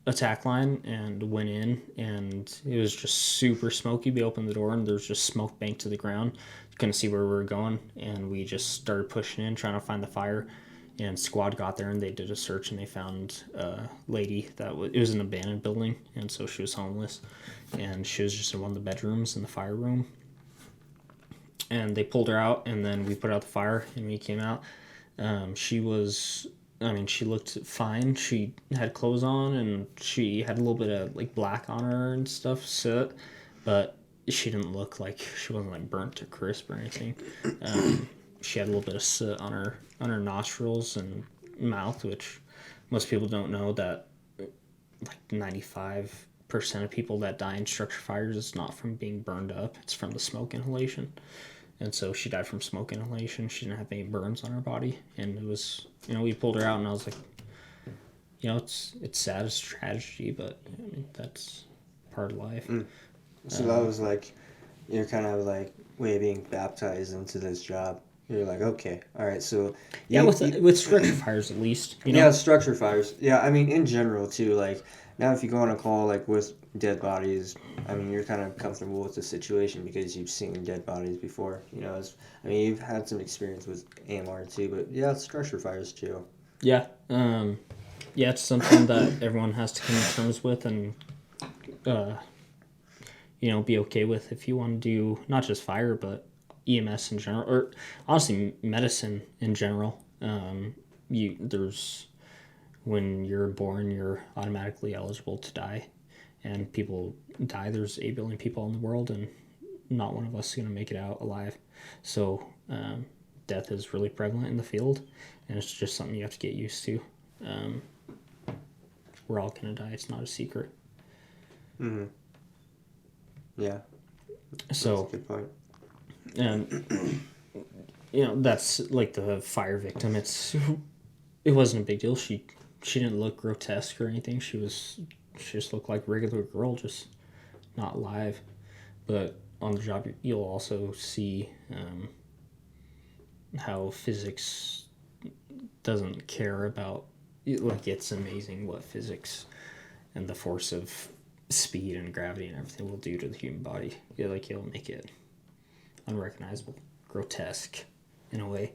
attack line and went in, and it was just super smoky. We opened the door and there was just smoke banked to the ground. Couldn't see where we were going, and we just started pushing in, trying to find the fire. And squad got there and they did a search, and they found a lady it was an abandoned building, and so she was homeless, and she was just in one of the bedrooms in the fire room. And they pulled her out, and then we put out the fire, and we came out. She looked fine. She had clothes on, and she had a little bit of like black on her and stuff, soot, but she didn't look like, she wasn't like burnt to crisp or anything. She had a little bit of soot on her nostrils and mouth, which most people don't know that like 95% of people that die in structure fires is not from being burned up, it's from the smoke inhalation. And so she died from smoke inhalation. She didn't have any burns on her body, and it was, we pulled her out, and I was like, it's sad, it's tragedy, but that's part of life. So that was like, you're kind of like way being baptized into this job. You're like, okay, all right, so... with structure fires at least. Yeah, structure fires. Yeah, I mean, in general, too, like, now if you go on a call, like, with dead bodies, I mean, you're kind of comfortable with the situation because you've seen dead bodies before, you've had some experience with AMR, too, but, yeah, structure fires, too. Yeah, it's something that everyone has to come to terms with and, be okay with if you want to do not just fire, but EMS in general, or honestly medicine in general. When you're born, you're automatically eligible to die, and people die. There's 8 billion people in the world, and not one of us is going to make it out alive. So death is really prevalent in the field, and it's just something you have to get used to. We're all going to die. It's not a secret. Mm-hmm. Yeah. So, that's a good point. And that's like the fire victim. It wasn't a big deal. She didn't look grotesque or anything. She just looked like a regular girl, just not live. But on the job, you'll also see how physics doesn't care about, like, it's amazing what physics and the force of speed and gravity and everything will do to the human body. It'll make it unrecognizable, grotesque in a way,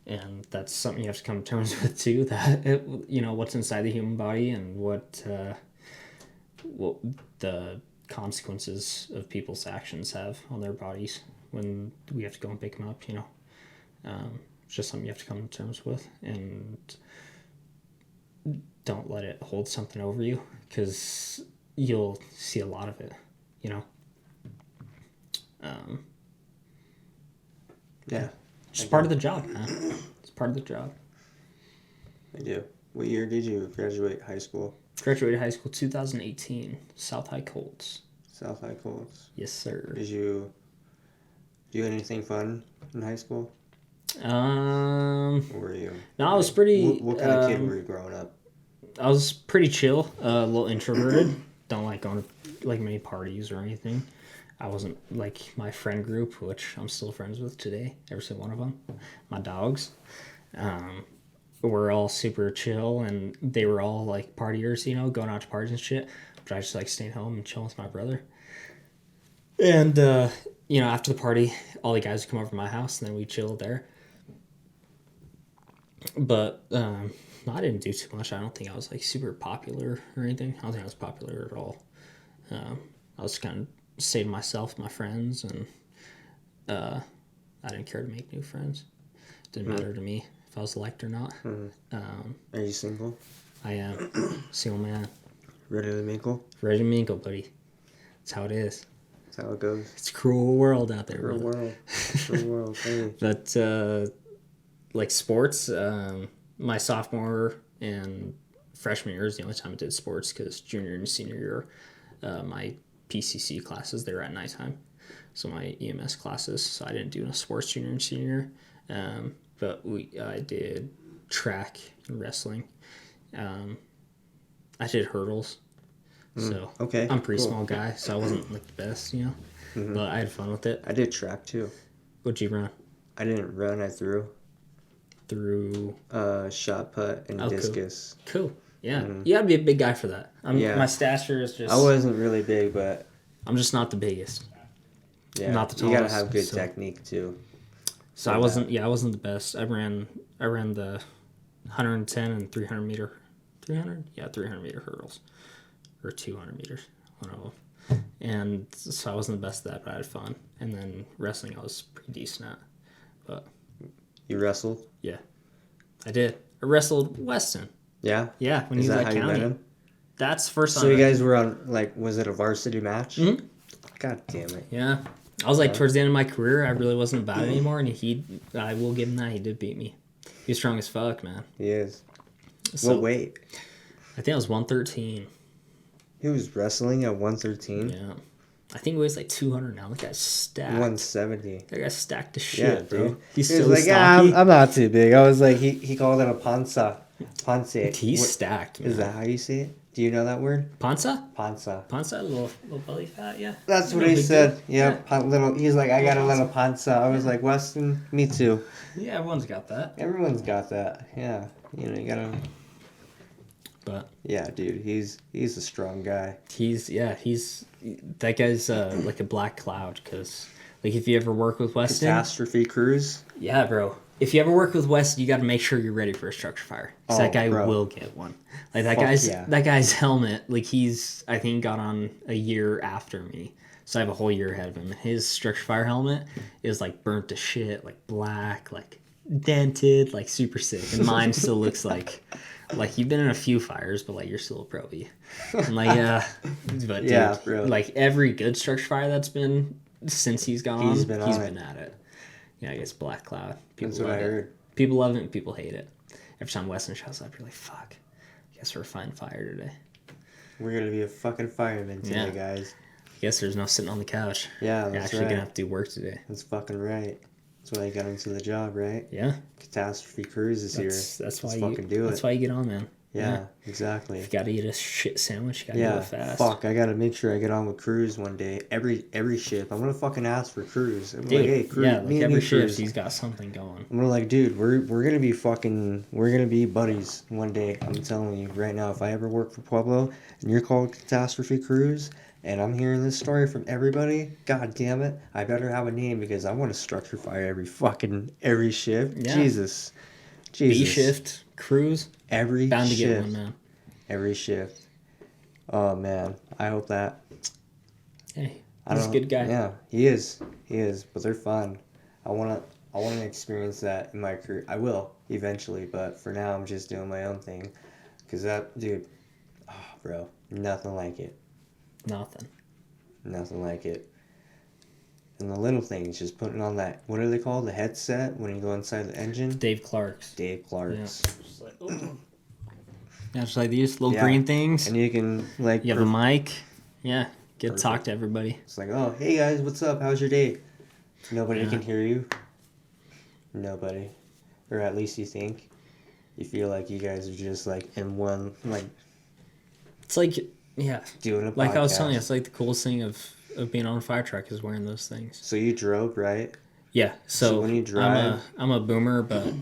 and that's something you have to come to terms with too, that what's inside the human body and what the consequences of people's actions have on their bodies when we have to go and pick them up. It's just something you have to come to terms with, and don't let it hold something over you, because you'll see a lot of it. Yeah. It's part of the job, man. It's part of the job. I do. What year did you graduate high school? Graduated high school 2018, South High Colts. South High Colts. Yes, sir. Did you do anything fun in high school? Or were you? No, I was pretty... What kind of kid were you growing up? I was pretty chill, a little introverted. Don't like going to like many parties or anything. I wasn't like my friend group, which I'm still friends with today, every single one of them. My dogs. We're all super chill, and they were all like partiers, going out to parties and shit. But I just like staying home and chilling with my brother. And, after the party, all the guys would come over to my house, and then we chilled there. But I didn't do too much. I don't think I was like super popular or anything. I don't think I was popular at all. I was kind of stayed to myself, my friends, and I didn't care to make new friends. Didn't matter to me if I was liked or not. Are you single? I am. Single man. Ready to mingle? Ready to mingle, buddy. That's how it is. That's how it goes. It's a cruel world out there. Cruel world. Cruel world. Hey. But like sports, my sophomore and freshman year is the only time I did sports because junior and senior year, my PCC classes, they were at nighttime. So my EMS classes, so I didn't do no sports junior and senior. But I did track and wrestling. I did hurdles. So okay, I'm a pretty small guy, so I wasn't like the best, but I had fun with it. I did track too. What'd you run? I didn't run, I threw. Shot put and discus. Cool. Yeah. You gotta be a big guy for that. My stature is just... I wasn't really big, but... I'm just not the biggest. Yeah. Not the tallest. You gotta have good technique too. So I wasn't the best. I ran the 110 and 300 meter. 300? Yeah, 300 meter hurdles. Or 200 meters. One of them. And so I wasn't the best at that, but I had fun. And then wrestling I was pretty decent at. But... You wrestled? Yeah. I did. I wrestled Weston. Yeah? Yeah, when he was at County. You met him? That's the first time. So you guys were on, was it a varsity match? Mm-hmm. God damn it. Yeah. I was towards the end of my career, I really wasn't about it anymore, and I will give him that, he did beat me. He's strong as fuck, man. He is. So, what weight? I think I was 113. He was wrestling at 113? Yeah. I think he weighs 200 now. That guy's stacked. 170. That guy's stacked to shit, bro. Dude. He's he so was stocky. I'm not too big. I was like, he called it a panza. Panza. He's stacked, man. Is that how you say it? Do you know that word? Panza? Panza. Panza? A little belly fat, yeah. That's what he said. Yeah, he's like, I got a little panza. I was like, Weston, me too. Yeah, everyone's got that. Everyone's got that. Yeah. You gotta... But... Yeah, dude, he's a strong guy. That guy's like a black cloud, because if you ever work with Weston... Catastrophe Cruise? Yeah, bro. If you ever work with Weston, you got to make sure you're ready for a structure fire. Because that guy will get one. That guy's helmet, I think got on a year after me. So I have a whole year ahead of him. His structure fire helmet is burnt to shit, black, dented, super sick. And mine still looks like you've been in a few fires, but you're still a pro-y. I'm but dude, yeah, bro. Every good structure fire that's been since he's gone, he's been at it. Yeah, I guess Black Cloud. That's what I heard. People love it and people hate it. Every time Weston shows up, you're like, fuck. I guess we're fighting fire today. We're going to be a fucking fireman today, guys. I guess there's no sitting on the couch. Yeah, that's You're actually going to have to do work today. That's fucking right. That's why you got into the job, right? Yeah. Catastrophe Cruise is here. That's why That's why you get on, man. Yeah, exactly. If you gotta eat a shit sandwich, you gotta do it fast. Fuck, I gotta make sure I get on with Cruz one day. Every shift, I'm gonna fucking ask for Cruz. I'm dude, like, hey, Cruz, every shift, he's got something going. I'm gonna dude, we're gonna be buddies one day. I'm telling you right now, if I ever work for Pueblo and you're called Catastrophe Cruz, and I'm hearing this story from everybody, god damn it, I better have a name because I want to structure fire every shift. Yeah. Jesus. B shift, Cruz. Every bound to shift. Get one, man. Every shift. Oh man, I hope that. Hey, he's a good guy. Yeah, he is. But they're fun. I wanna experience that in my career. I will eventually, but for now, I'm just doing my own thing. Cause that dude, bro, nothing like it. Nothing like it. And the little things, just putting on that, what are they called? The headset when you go inside the engine? Dave Clark's. Yeah. Just like these little green things. And you can, you have a mic. Yeah. Get to talk to everybody. It's oh, hey guys, what's up? How's your day? Nobody can hear you. Nobody. Or at least you think. You feel like you guys are just, in one, It's doing a podcast. I was telling you, it's the coolest thing of being on a fire truck is wearing those things. So you drove, right? Yeah. So when you drive, I'm a boomer, but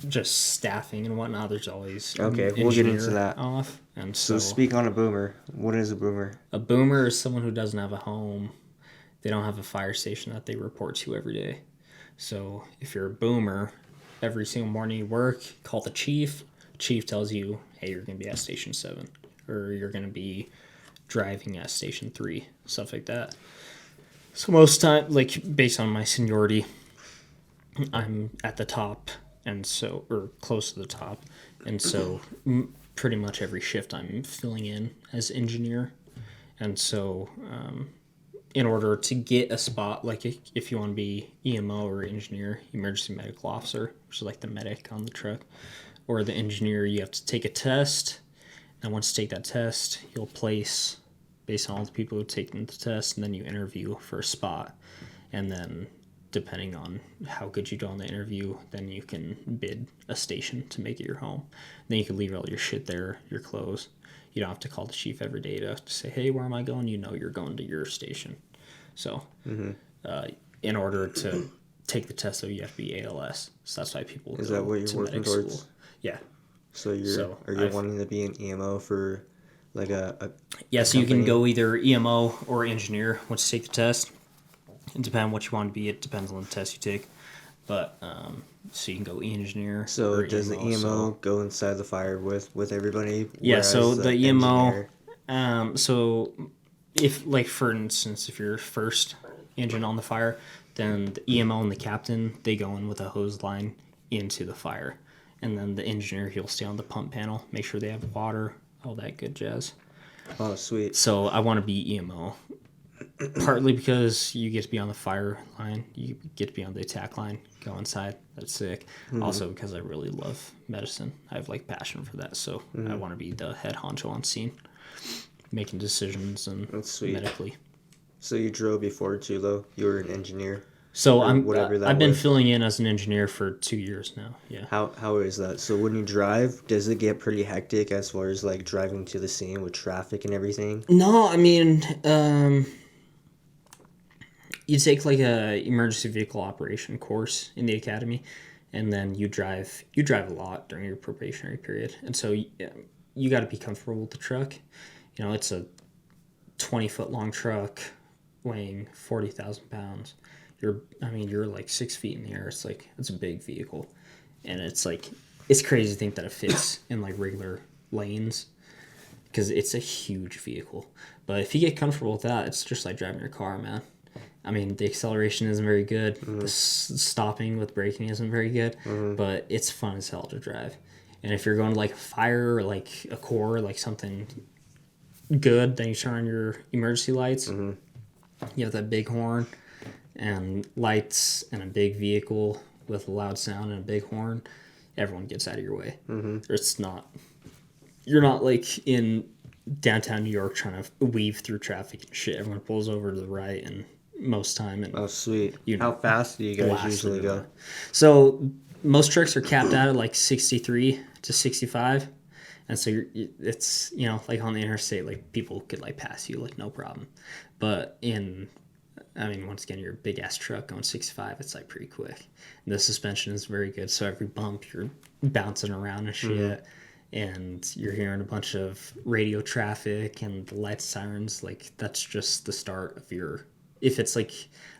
just staffing and whatnot. There's always we'll get into that off. And so speak on a boomer. What is a boomer? A boomer is someone who doesn't have a home. They don't have a fire station that they report to every day. So if you're a boomer, every single morning you work, call the chief. Chief tells you, hey, you're going to be at Station 7. Or you're going to be driving at Station 3. Stuff like that. So most time, based on my seniority, I'm at the top, or close to the top. And so pretty much every shift I'm filling in as engineer. And so in order to get a spot, if you want to be EMO or engineer, emergency medical officer, which is the medic on the truck, or the engineer, you have to take a test. And once you take that test, you'll place based on all the people who've taken the test, and then you interview for a spot. And then depending on how good you do on the interview, then you can bid a station to make it your home. Then you can leave all your shit there, your clothes. You don't have to call the chief every day to say, hey, where am I going? You know you're going to your station. So in order to take the test, though, you have to be ALS. So that's why people Is go that what you're to working medic towards? school. Yeah. So you're wanting to be an EMO for like a yeah, a so you can company? go either EMO or engineer once you take the test. It depends on what you want to be. It depends on the test you take. But so you can go engineer. So or does the EMO go inside the fire with everybody? Yeah, so whereas the EMO. engineer- So if, like, for instance, if you're first engine on the fire, then the EMO and the captain, they go in with a hose line into the fire. And then the engineer, he'll stay on the pump panel, make sure they have water, all that good jazz. Oh, sweet. So I want to be EMO. Partly because you get to be on the fire line, you get to be on the attack line, go inside. That's sick. Also because I really love medicine. I have like passion for that, so I want to be the head honcho on scene, making decisions and That's sweet. medically. So you drove before too, though? You were an engineer? So Or whatever that I've been was. filling in as an engineer for 2 years now. Yeah. How is that? So when you drive, does it get pretty hectic as far as like driving to the scene with traffic and everything? No, I mean, you take like a emergency vehicle operation course in the academy, and then you drive a lot during your probationary period, and so you got to be comfortable with the truck. You know, it's a 20-foot long truck weighing 40,000 pounds. You're like 6 feet in the air. It's a big vehicle, and it's crazy to think that it fits in like regular lanes because it's a huge vehicle. But if you get comfortable with that, it's just like driving your car, man. I mean, the acceleration isn't very good. The stopping with braking isn't very good, but it's fun as hell to drive. And if you're going to like a fire or like a core, like something good, then you turn on your emergency lights. You have that big horn and lights and a big vehicle with a loud sound and a big horn. Everyone gets out of your way. You're not like in downtown New York trying to weave through traffic and shit. Everyone pulls over to the right and most time. And Oh, sweet. You know, How fast do you guys blast usually through go? that. So most trucks are capped out at like 63 to 65. And so it's, you know, like on the interstate, like people could like pass you like no problem. But once again, you're a big ass truck going 65, it's like pretty quick. And the suspension is very good. So every bump you're bouncing around and shit. And you're hearing a bunch of radio traffic and the lights, sirens. Like that's just the start of your, if it's like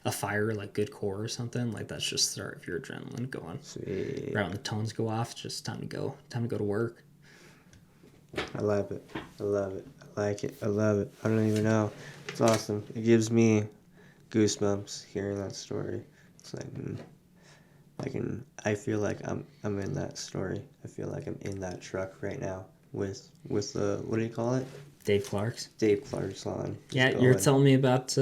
a fire, like good core or something, like that's just the start of your adrenaline going. Sweet. Right when the tones go off, it's just time to go to work. I love it. I love it. I like it. I love it. I don't even know. It's awesome. It gives me goosebumps hearing that story. It's like I feel like I'm in that story. I feel like I'm in that truck right now with the what do you call it? Dave Clark's. Dave Clark's on. Yeah, you're telling me about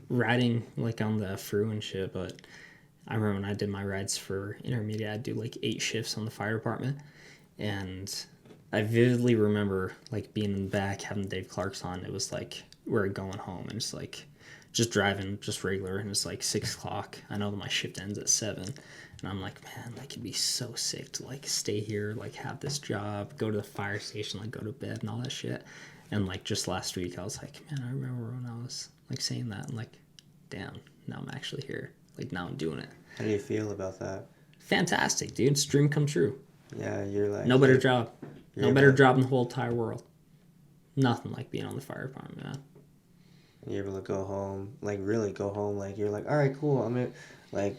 riding like on the Fru and shit, but I remember when I did my rides for intermediate, I'd do like 8 shifts on the fire department, and I vividly remember like being in the back having Dave Clark's on. It was like we're going home and it's like just driving just regular, and it's like 6 o'clock. I know that my shift ends at 7, and I'm like, man, that could be so sick to like stay here, like have this job, go to the fire station, like go to bed and all that shit. And like just last week I was like, man, I remember when I was like saying that and like, damn, now I'm actually here. Like now I'm doing it. How do you feel about that? Fantastic, dude. It's a dream come true. Yeah, you're like No better job. No you're better like- job in the whole entire world. Nothing like being on the fire department, man. You're able to go home, like really go home, like you're like, all right, cool. Like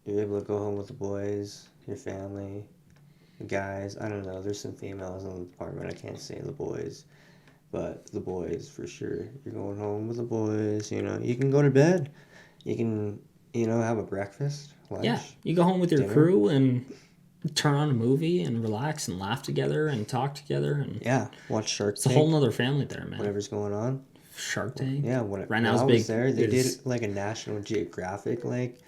you're able to go home with the boys, your family, the guys. I don't know. There's some females in the department. I can't say the boys, but the boys for sure. You're going home with the boys. You know, you can go to bed. You can, have a breakfast, lunch. Yeah, you go home with your dinner. crew and turn on a movie and relax and laugh together and talk together, and Yeah, watch Shark it's a Tank. whole nother family there, man. Whatever's going on. Shark Tank. Yeah, Right when now I it's was big. there, they is- did like a National Geographic like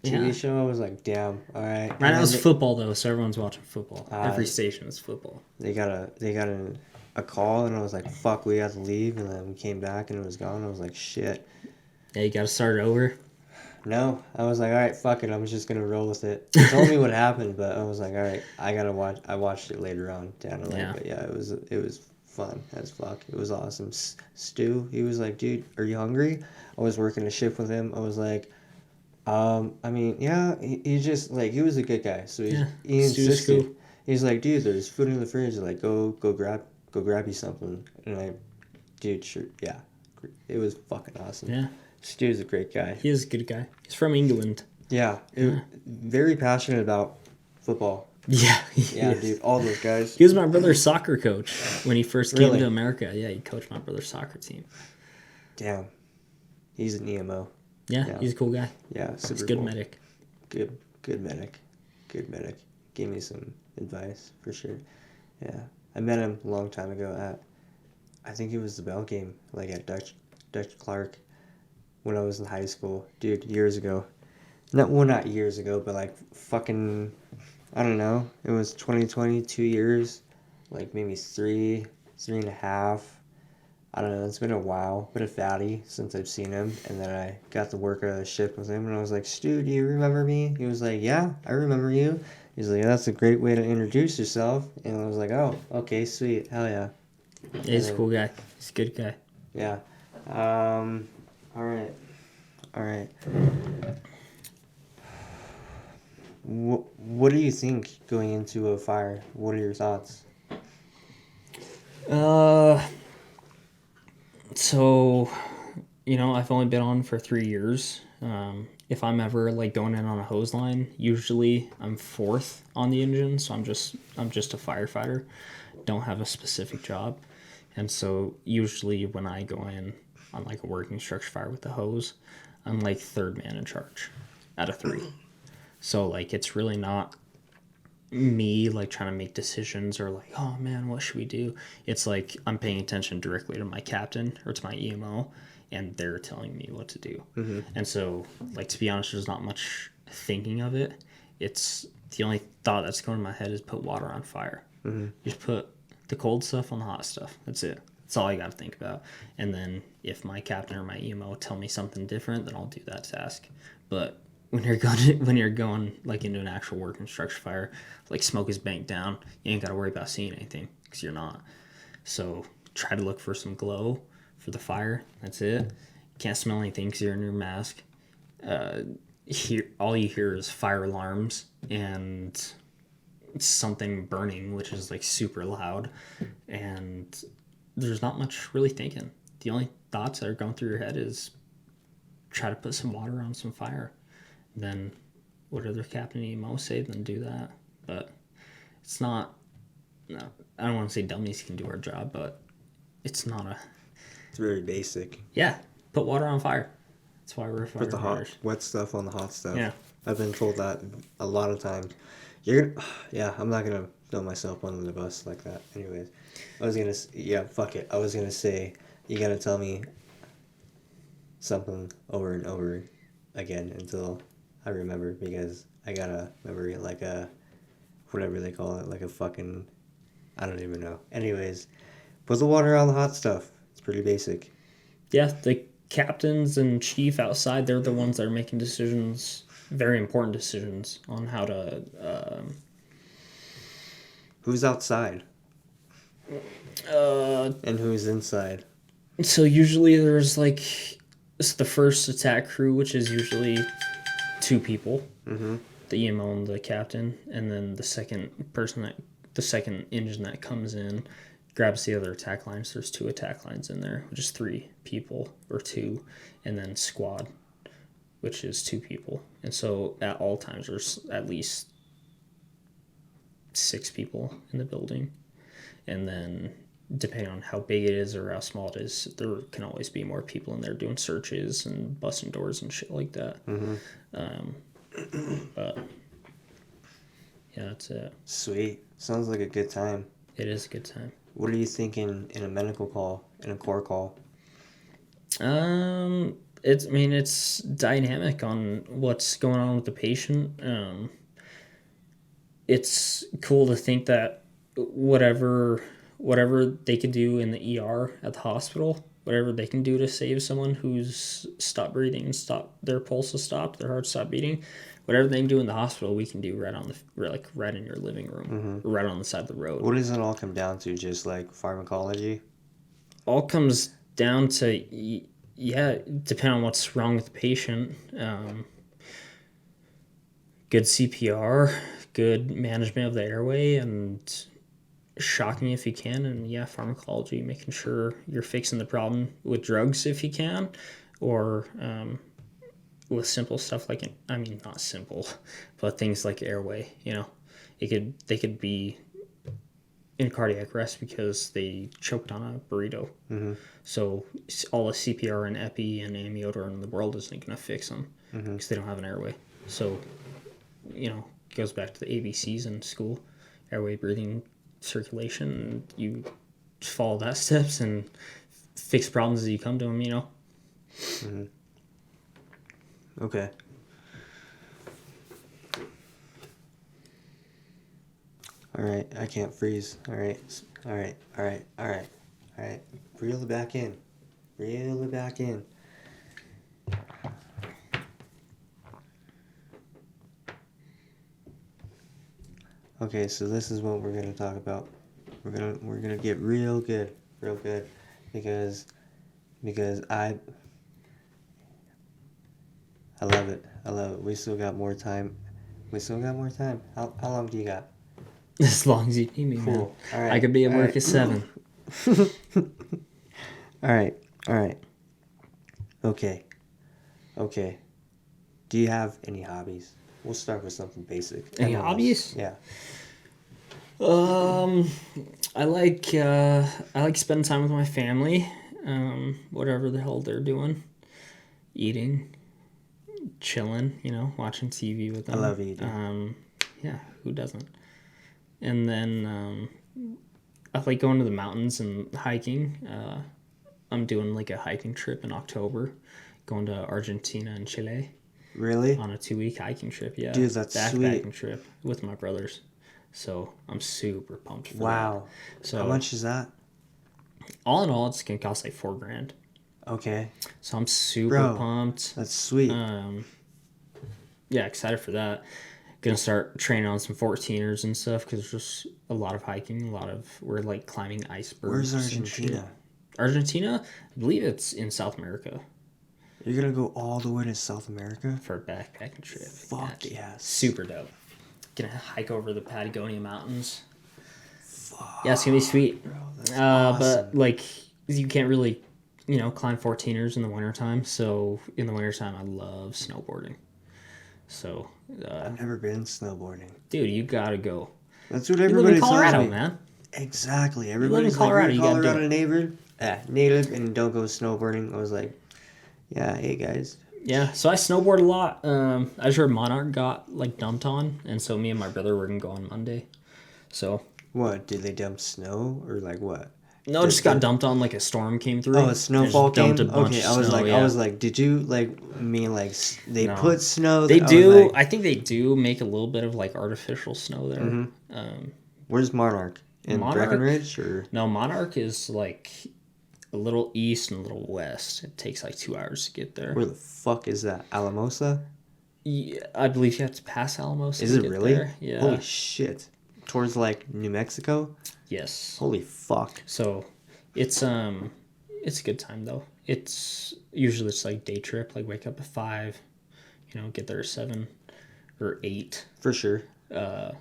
TV show. I was like, damn, all right. Right now it's football though, so everyone's watching football. Every station is football. They got a call, and I was like, fuck, we had to leave, and then we came back, and it was gone. I was like, shit. Yeah, you got to start it over. No, I was like, all right, fuck it. I'm just gonna roll with it. They told me what happened, but I was like, all right, I gotta watch. I watched it later on down the line, but yeah, it was fun as fuck. It was awesome. Stu, he was like, dude, are you hungry? I was working a shift with him. I was like, I mean, yeah. He just like he was a good guy, so he insisted. Cool. He's like, dude, there's food in the fridge. Like, go grab you something. And I, dude, sure, yeah. It was fucking awesome. Yeah. Stu's a great guy. He is a good guy. He's from England. Yeah. Very passionate about football. Yeah. Yeah, dude. All those guys. He was my brother's soccer coach when he first came to America. Yeah, he coached my brother's soccer team. Damn. He's an EMO. Yeah, he's a cool guy. Yeah, super he's a good cool. medic. Good medic. Good medic. Gave me some advice, for sure. Yeah. I met him a long time ago at, I think it was the Bell game, like at Dutch Clark, when I was in high school. Dude, years ago. Not years ago, but like fucking, I don't know. It was 2020, 2 years, like maybe three and a half. I don't know, it's been a while, but a fatty since I've seen him. And then I got to work a shift with him, and I was like, Stu, do you remember me? He was like, yeah, I remember you. He's like, that's a great way to introduce yourself. And I was like, oh, okay, sweet, hell yeah. He's a cool guy. He's a good guy. Yeah. All right. What do you think going into a fire? What are your thoughts? So, I've only been on for 3 years. If I'm ever like going in on a hose line, usually I'm fourth on the engine, so I'm just a firefighter. Don't have a specific job. And so usually when I go in on like a working structure fire with the hose, I'm like third man in charge out of 3. So like it's really not me like trying to make decisions or like, oh man, what should we do? It's like I'm paying attention directly to my captain or to my EMO, and they're telling me what to do. Mm-hmm. And so like, to be honest, there's not much thinking of it. It's the only thought that's going in my head is put water on fire. Mm-hmm. Just put the cold stuff on the hot stuff. That's it. That's all I got to think about. And then if my captain or my EMO tell me something different, then I'll do that task. But when you're going like into an actual working structure fire, like smoke is banked down, you ain't got to worry about seeing anything because you're not. So try to look for some glow for the fire. That's it. Can't smell anything because you're in your mask. All you hear is fire alarms and something burning, which is like super loud, and there's not much really thinking. The only thoughts that are going through your head is try to put some water on some fire. Then what other captain EMO say, then do that. But it's not, no, I don't want to say dummies can do our job, but it's not a... It's very basic. Yeah, put water on fire. That's why we're firefighters. Put the hot, wet stuff on the hot stuff. Yeah. I've been told that a lot of times. I'm not going to throw myself under the bus like that. Anyways, fuck it. I was going to say, you got to tell me something over and over again until I remember, because I got a memory like a, whatever they call it, like a fucking, I don't even know. Anyways, put the water on the hot stuff. It's pretty basic. Yeah, the captains and chief outside, they're the ones that are making decisions, very important decisions on how to... Who's outside? And who's inside? So usually there's like... It's the first attack crew, which is usually 2 people. Mm-hmm. The EMO and the captain. And then the second engine that comes in grabs the other attack lines. There's 2 attack lines in there, which is 3 people or 2. And then squad, which is 2 people. And so at all times there's at least 6 people in the building. And then depending on how big it is or how small it is, there can always be more people in there doing searches and busting doors and shit like that. Mm-hmm. But yeah, that's it. Sweet. Sounds like a good time. It is a good time. What are you thinking in a medical call, in a core call? It's dynamic on what's going on with the patient. It's cool to think that whatever they can do in the ER at the hospital, whatever they can do to save someone who's stopped breathing and their pulse has stopped, their heart stopped beating, whatever they can do in the hospital, we can do right in your living room, right on the side of the road. What does it all come down to? Just like pharmacology? All comes down to depending on what's wrong with the patient. Good CPR, good management of the airway, and shocking if you can, and pharmacology, making sure you're fixing the problem with drugs if you can, or with simple stuff like not simple, but things like airway. They could be in cardiac arrest because they choked on a burrito. Mm-hmm. So all the CPR and epi and amiodarone in the world isn't going to fix them because they don't have an airway. So it goes back to the ABCs in school: airway, breathing, circulation, and you follow that steps and fix problems as you come to them. Mm-hmm. Okay. All right, I can't freeze. All right. Reel it back in. Okay, so this is what we're gonna talk about. We're gonna get real good, because I love it. We still got more time. How long do you got? As long as you need me, man. Cool. All right. I could be at work at 7. All right. Okay. Do you have any hobbies? We'll start with something basic. Any hobbies? Yeah. I like spending time with my family. Whatever the hell they're doing, eating, chilling. Watching TV with them. I love eating. Yeah, who doesn't? And then I like going to the mountains and hiking. I'm doing like a hiking trip in October, going to Argentina and Chile. Really? On a 2-week hiking trip, yeah. Dude, that's sweet. Backpacking trip with my brothers. So I'm super pumped for that. Wow. So how much is that? All in all, it's gonna cost like $4,000. Okay. So I'm super pumped. That's sweet. Yeah, excited for that. Gonna start training on some 14ers and stuff because there's just a lot of hiking, we're like climbing icebergs. Where's Argentina? Argentina, I believe it's in South America. You're gonna go all the way to South America for a backpacking trip. Fuck yes. Super dope. Gonna hike over the Patagonia Mountains. Fuck. Yeah, it's gonna be sweet. Bro, that's awesome. But like you can't really, climb 14ers in the wintertime. So in the wintertime, I love snowboarding. So I've never been snowboarding. Dude, you gotta go. That's what everybody tells me. You live in Colorado, man. Exactly. Everybody's like, you're a Colorado native and don't go snowboarding. I was like, yeah, hey guys. Yeah, so I snowboard a lot. I just heard Monarch got like dumped on, and so me and my brother were gonna go on Monday. So what, did they dump snow or like what? No, just got dumped on, like a storm came through. Oh, a snowfall came? Okay, I was yeah. like, did you they put snow? They do. I think they do make a little bit of like artificial snow there. Mm-hmm. Where's Monarch? In Breckenridge or? No, Monarch is like a little east and a little west. It takes like 2 hours to get there. Where the fuck is that? Alamosa? Yeah, I believe you have to pass Alamosa. Is it really? There. Yeah. Holy shit. Towards like New Mexico? Yes. Holy fuck. So it's a good time though. It's usually it's like day trip, like wake up at 5, get there at 7 or 8. For sure. I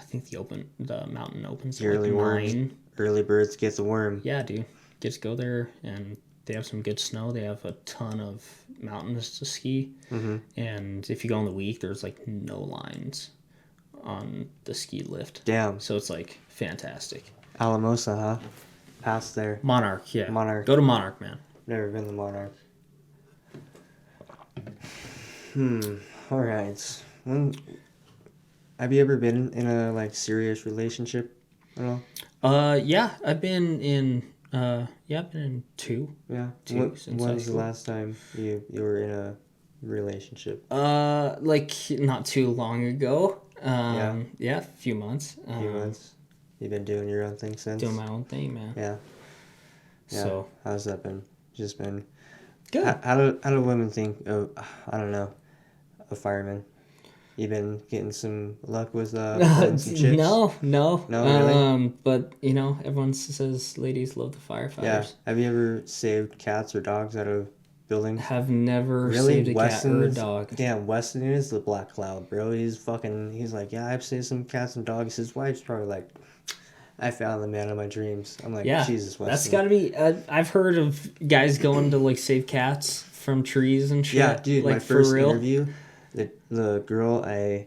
think the mountain opens at like 9. Early birds get the worm. Yeah, dude. Get to go there, and they have some good snow. They have a ton of mountains to ski. Mm-hmm. And if you go in the week, there's like no lines on the ski lift. Damn. So it's like fantastic. Alamosa, huh? Past there. Monarch, yeah. Monarch. Go to Monarch, man. Never been to Monarch. All right. Have you ever been in a like serious relationship at all? Yeah, I've been in Yeah, I've been in two. Yeah. Since high When's the school. last time you were in a relationship? Like not too long ago. Yeah. Yeah, a few months. A few months. You've been doing your own thing since? Doing my own thing, man. Yeah. Yeah. So How's that been? Just been... good. How do women think of, I don't know, a fireman? You been getting some luck with pulling some chicks? No. No, really? But you know, everyone says ladies love the Yeah. firefighters. Have you ever saved cats or dogs out of buildings? Have never Really? saved a cat or a Weston's... dog. Damn, Weston is the black cloud, bro. He's like, yeah, I've saved some cats and dogs. His wife's probably like, I found the man of my dreams. I'm like, Yeah, Jesus, Weston. that's gotta be. I've heard of guys going to like save cats from trees and shit. Yeah, dude, like my first for real. interview, the girl I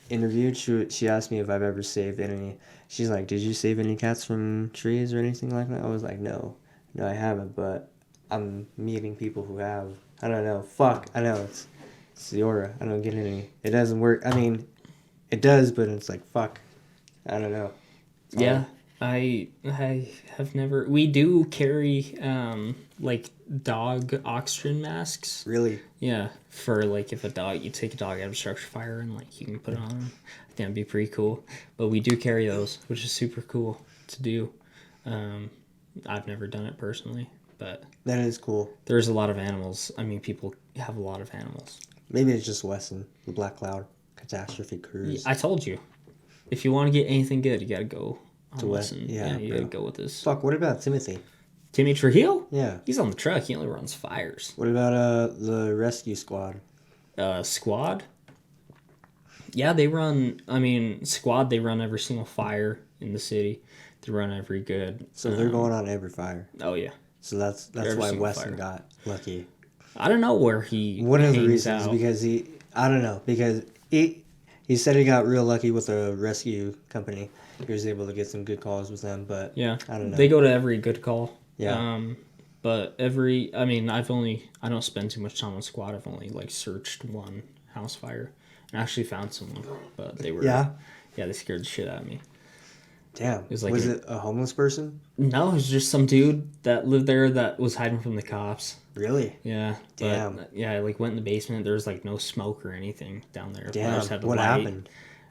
interviewed, she asked me if I've ever saved any. She's like, did you save any cats from trees or anything like that? I was like, no, I haven't, but I'm meeting people who have. I don't know. Fuck, I know it's the aura. I don't get any. It doesn't work. I mean, it does, but it's like fuck. I don't know. It's Yeah, hard. I have never. We do carry like dog oxygen masks. Really. Yeah, for like if you take a dog out of structure fire and like you can put it on. I think that'd be pretty cool. But we do carry those, which is super cool to do. I've never done it personally, but That is cool. there's a lot of animals. I mean, people have a lot of animals. Maybe it's just Weston, the Black Cloud Catastrophe Cruise. I told you, if you want to get anything good, you gotta go To on West- Weston. yeah, You bro. gotta go with this. Fuck, what about Timothy? Timmy Trujillo? Yeah. He's on the truck. He only runs fires. What about the rescue squad? Squad? Yeah, they run. I mean, squad. They run every single fire in the city. They run every good. So they're going on every fire. Oh yeah. So that's Every why single Weston fire. got lucky. I don't know where he. One of the hangs reasons out. because I don't know, because he said he got real lucky with a rescue company. He was able to get some good calls with them, but Yeah, I don't know. They go to every good call. Yeah. But I don't spend too much time on squad. I've only like searched one house fire and actually found someone, but they were Yeah? yeah, they scared the shit out of me. Damn. was like was a- it a homeless person? No, it was just some dude that lived there that was hiding from the cops. Really? Yeah. Damn. But, yeah, I like went in the basement. There was like no smoke or anything down there. I Damn. just had the What light. happened?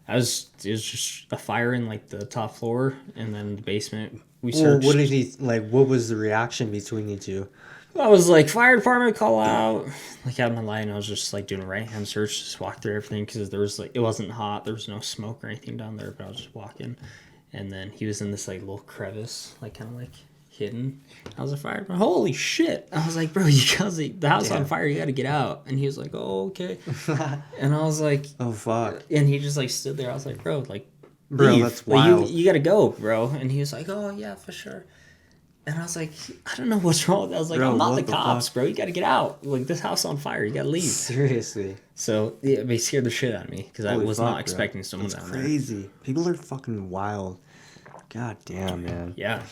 It was just a fire in like the top floor, and then the basement. We Well, searched. what did he like? What was the reaction between you two? I was like, fire department, call out. Like out of my light, and I was just like doing a right hand search, just walk through everything because there was like it wasn't hot, there was no smoke or anything down there, but I was just walking, and then he was in this like little crevice, like kind of like hidden. I was like, fire department, holy shit! I was like, bro, you guys, the house on Damn. fire, you got to get out. And he was like, oh okay, and I was like, Oh fuck, and he just like stood there. I was like, bro, like, bro, leave. that's Like, wild. you got to go, bro. And he was like, oh yeah, for sure. And I was like, I don't know what's wrong. I was like, Bro, I'm not what the the cops, fuck? bro. You got to get out. Like, this house on fire. You got to leave. Seriously. So, yeah, they scared the shit out of me because I Holy was fuck, not bro. expecting someone That's down there. crazy. People are fucking wild. God damn, man. Yeah.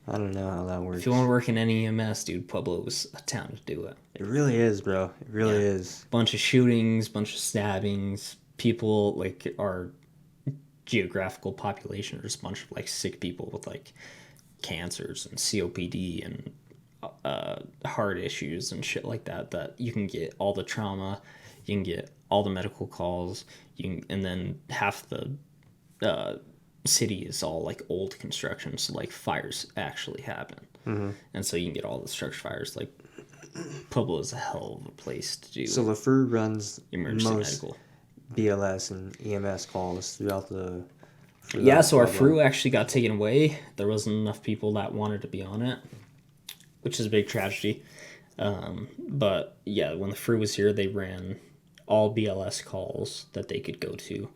I don't know how that works. If you want to work in any EMS, dude, Pueblo was a town to do it. It really is, bro. It really Yeah. is. Bunch of shootings, bunch of stabbings. People, like, our geographical population are just a bunch of, like, sick people with, like, cancers and COPD and heart issues and shit like that, that you can get all the trauma, you can get all the medical calls, and then half the city is all like old construction, so like fires actually happen. Mm-hmm. And so you can get all the structure fires. Like Pueblo is a hell of a place to do So LaFleur runs emergency most medical. BLS and EMS calls throughout the... Yeah, so our Pueblo. FRU actually got taken away. There wasn't enough people that wanted to be on it, which is a big tragedy. But yeah, when the FRU was here, they ran all BLS calls that they could go to.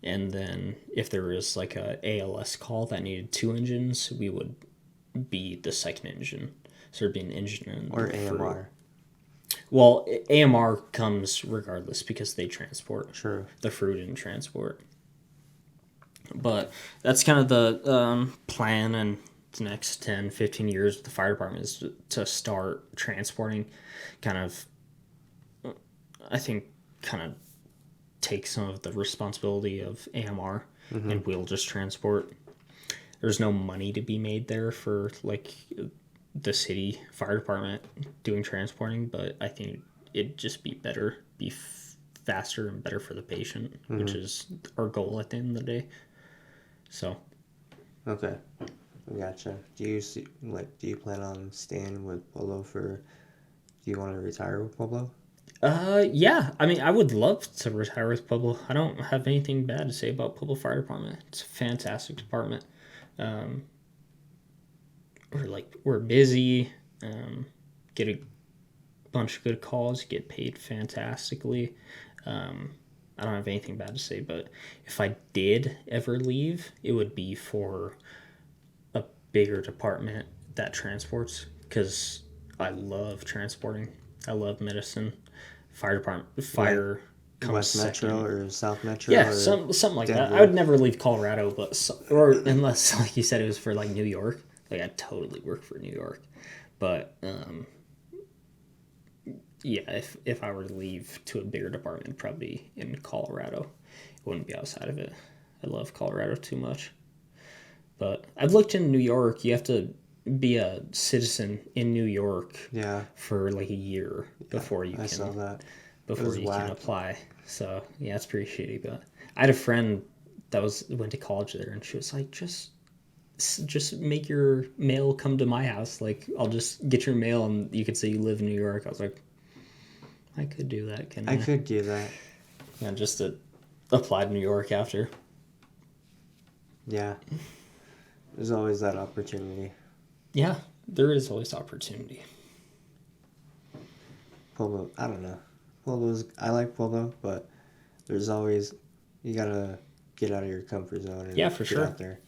And then if there was like a ALS call that needed 2 engines, we would be the second engine. So there'd be an engine in Or the FRU. AMR. Well, AMR comes regardless because they transport. Sure. The FRU didn't transport. But that's kind of the plan in the next 10, 15 years with the fire department is to start transporting, kind of, I think, kind of take some of the responsibility of AMR and we'll just transport. there's no money to be made there for like the city fire department doing transporting, but I think it'd just be better, faster and better for the patient, which is our goal at the end of the day. So. Okay, gotcha. Do you plan on staying with Pueblo for? Do you want to retire with Pueblo? Yeah. I mean, I would love to retire with Pueblo. I don't have anything bad to say about Pueblo Fire Department. It's a fantastic department. Um, we're busy. Get a bunch of good calls. Get paid fantastically. I don't have anything bad to say, but if I did ever leave, it would be for a bigger department that transports, because I love transporting. I love medicine. Fire department, fire comes West second. Metro or South Metro? Yeah, or something like Denver? that. I would never leave Colorado, or unless, like you said, it was for like New York. Like I'd totally work for New York, but yeah, if I were to leave to a bigger department, probably in Colorado. It wouldn't be outside of it. I love Colorado too much. But I've looked in New York. You have to be a citizen in New York for like a year before you saw that. Before you can apply. So yeah, it's pretty shitty. But I had a friend that went to college there, and she was like, just make your mail come to my house. Like I'll just get your mail, and you could say you live in New York. I was like, I could do that. I could do that. Yeah, just to apply to New York after. Yeah. There's always that opportunity. Yeah, there is always opportunity. Pueblo, I don't know. I like Pueblo, but there's always, you gotta get out of your comfort zone and for get sure. out there.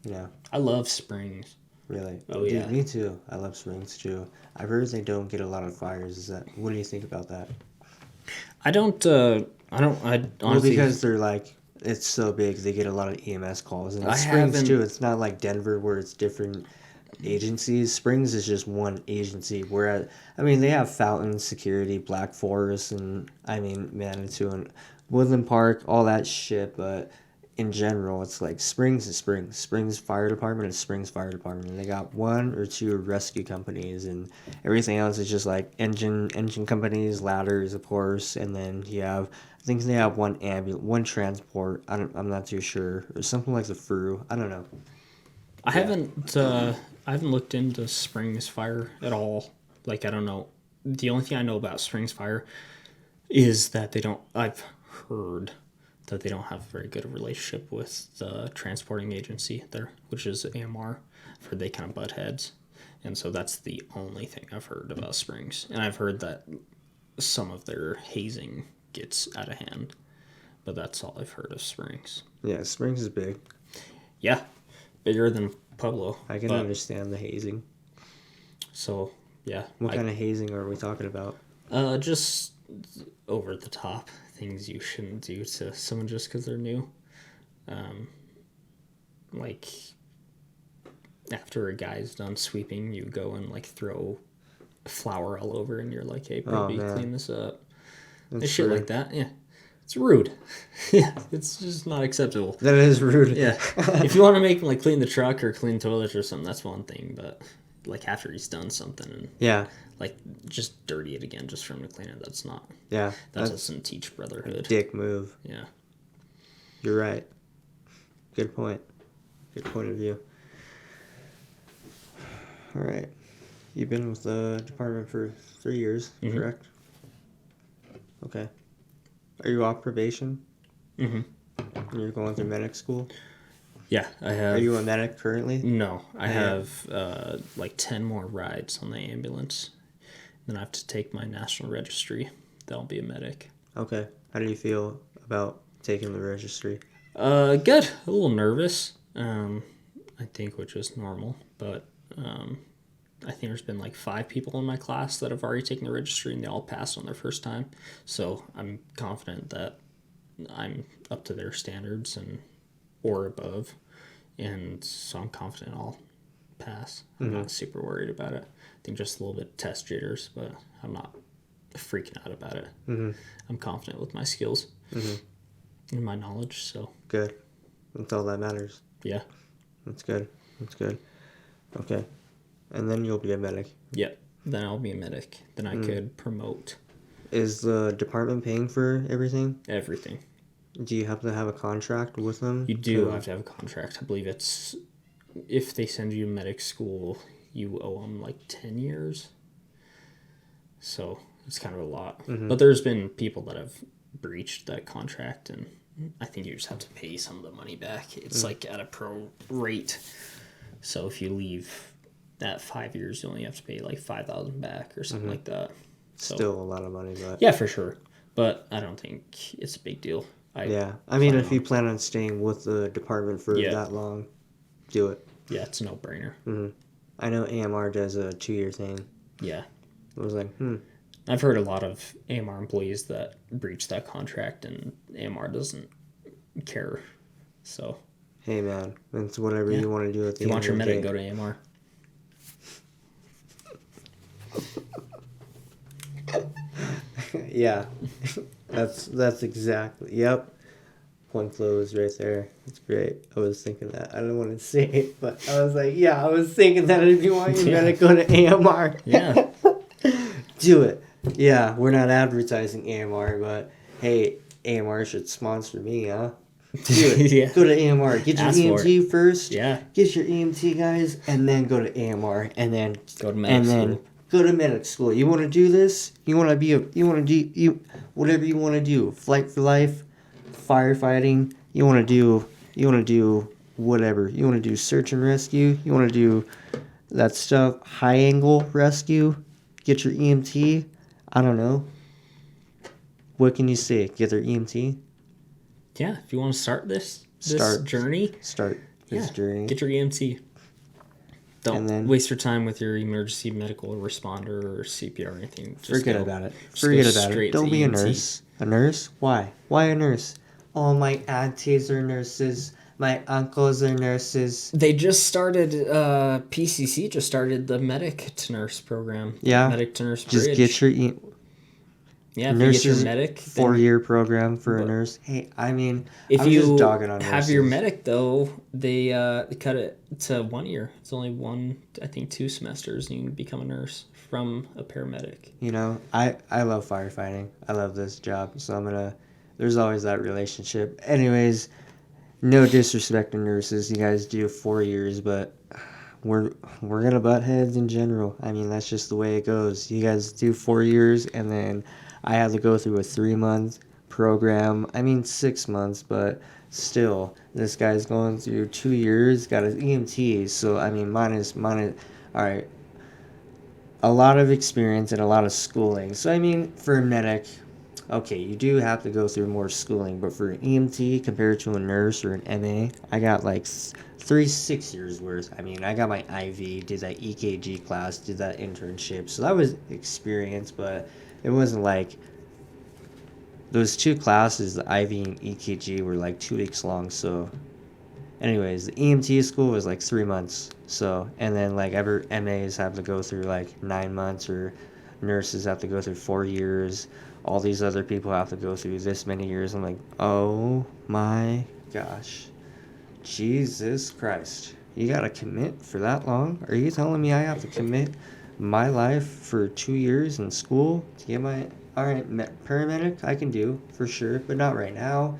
You know. I love Springs. Really? Oh, yeah. Dude, me too. I love Springs too. I've heard they don't get a lot of fires. What do you think about that? I honestly... Well, because they're like, it's so big, they get a lot of EMS calls. And Springs too, it's not like Denver where it's different agencies. Springs is just one agency, whereas, I mean, they have Fountain, Security, Black Forest, and, I mean, Manitou, and Woodland Park, all that shit, but in general, it's like Springs is Springs. Springs Fire Department is Springs Fire Department. And they got one or two rescue companies, and everything else is just like engine companies, ladders, of course, and then you have, I think they have one ambulance, one transport. I'm not too sure, or something like the FRU. I don't know. I haven't looked into Springs Fire at all. Like, I don't know. The only thing I know about Springs Fire is that I've heard that they don't have a very good relationship with the transporting agency there, which is AMR. I've heard they kind of butt heads. And so that's the only thing I've heard about Springs. And I've heard that some of their hazing gets out of hand. But that's all I've heard of Springs. Yeah, Springs is big. Yeah, bigger than Pueblo. I can understand the hazing. So, yeah. What kind of hazing are we talking about? Just over the top things you shouldn't do to someone just because they're new. Like, after a guy's done sweeping, you go and, like, throw flour all over, and you're like, hey, probably clean this up. That's shit like that, yeah. It's rude. Yeah, it's just not acceptable. That is rude. Yeah. If you want to make him, like, clean the truck or clean toilets or something, that's one thing, but, like, after he's done something and, like, just dirty it again just for him to clean it, that's not... Yeah. That doesn't teach brotherhood. Dick move. Yeah. You're right. Good point. Good point of view. All right. You've been with the department for 3 years, correct? Okay. Are you off probation? Mm-hmm. You're going through medic school? Yeah, I have... Are you a medic currently? No, I have like 10 more rides on the ambulance. Then I have to take my national registry. Then I'll be a medic. Okay. How do you feel about taking the registry? Good. A little nervous. I think, which is normal, but I think there's been like 5 people in my class that have already taken the registry, and they all passed on their first time. So I'm confident that I'm up to their standards or above, and so I'm confident I'll pass. I'm not super worried about it. I think just a little bit of test jitters, but I'm not freaking out about it. I'm confident with my skills and my knowledge. So good. That's all that matters. Yeah. That's good. That's good. Okay. And then you'll be a medic. Yep. Then I'll be a medic. Then I could promote. Is the department paying for everything? Everything. Do you have to have a contract with them? You do have to have a contract. I believe it's, if they send you to medic school, you owe them like 10 years. So it's kind of a lot. But there's been people that have breached that contract, and I think you just have to pay some of the money back. It's like at a pro rate. So if you leave at 5 years, you only have to pay like $5,000 back or something like that. So, still a lot of money, but yeah, for sure. But I don't think it's a big deal. I mean, if you plan on staying with the department for that long, do it. Yeah, it's a no-brainer. I know AMR does a 2-year thing. Yeah. I was like, I've heard a lot of AMR employees that breach that contract, and AMR doesn't care. So, hey man, it's whatever you want to do at the if you end want your of the medic, day. go to AMR. Yeah, that's exactly. Yep, point closed right there. That's great. I was thinking that. I don't want to say it, but I was like, yeah, I was thinking that if you want your medic, go to AMR. Yeah. Do it. Yeah, we're not advertising AMR, but hey, AMR should sponsor me, huh? Do it. Yeah. Go to AMR. Get your Ask for EMT first. Yeah. Get your EMT guys, and then go to AMR, and then Go to medic school. go to medic school. You want to do this? You want to be whatever you want to do. Flight for life, firefighting. You want to do whatever. You want to do search and rescue. You want to do that stuff. High angle rescue. Get your EMT. I don't know. What can you say? Get their EMT? Yeah, if you want to start this journey, Start this journey. get your EMT. Don't And then- waste your time with your emergency medical responder or CPR or anything. Just Forget go- about it. just go Forget about it. straight Don't to be a EMT. nurse. A nurse? Why? Why a nurse? All my aunties are nurses. My uncles are nurses. They just started, PCC just started the medic to nurse program. Yeah. Medic to nurse Just bridge. get your Yeah, if nurses. you get your medic. then- 4-year program for a nurse. Hey, I mean, If I'm you just dogging on have your nurses. medic, though, they cut it to 1 year. It's only 2 semesters, and you can become a nurse from a paramedic. You know, I love firefighting. I love this job, so there's always that relationship. Anyways, no disrespect to nurses. You guys do 4 years, but we're gonna butt heads in general. I mean, that's just the way it goes. You guys do 4 years, and then I had to go through a 3-month program. I mean, 6 months, but still, this guy's going through 2 years, got his EMT. So I mean, mine is all right. A lot of experience and a lot of schooling. So I mean, for a medic, okay, you do have to go through more schooling, but for an EMT compared to a nurse or an MA, I got like 6 years worth. I mean, I got my IV, did that EKG class, did that internship, so that was experience, but it wasn't like those 2 classes, the IV and EKG, were like 2 weeks long. So anyways, the EMT school was like 3 months. So, and then like ever MAs have to go through like 9 months, or nurses have to go through 4 years. All these other people have to go through this many years. I'm like, oh my gosh. Jesus Christ. You gotta commit for that long? Are you telling me I have to commit my life for 2 years in school to get my... Alright, paramedic I can do, for sure, but not right now.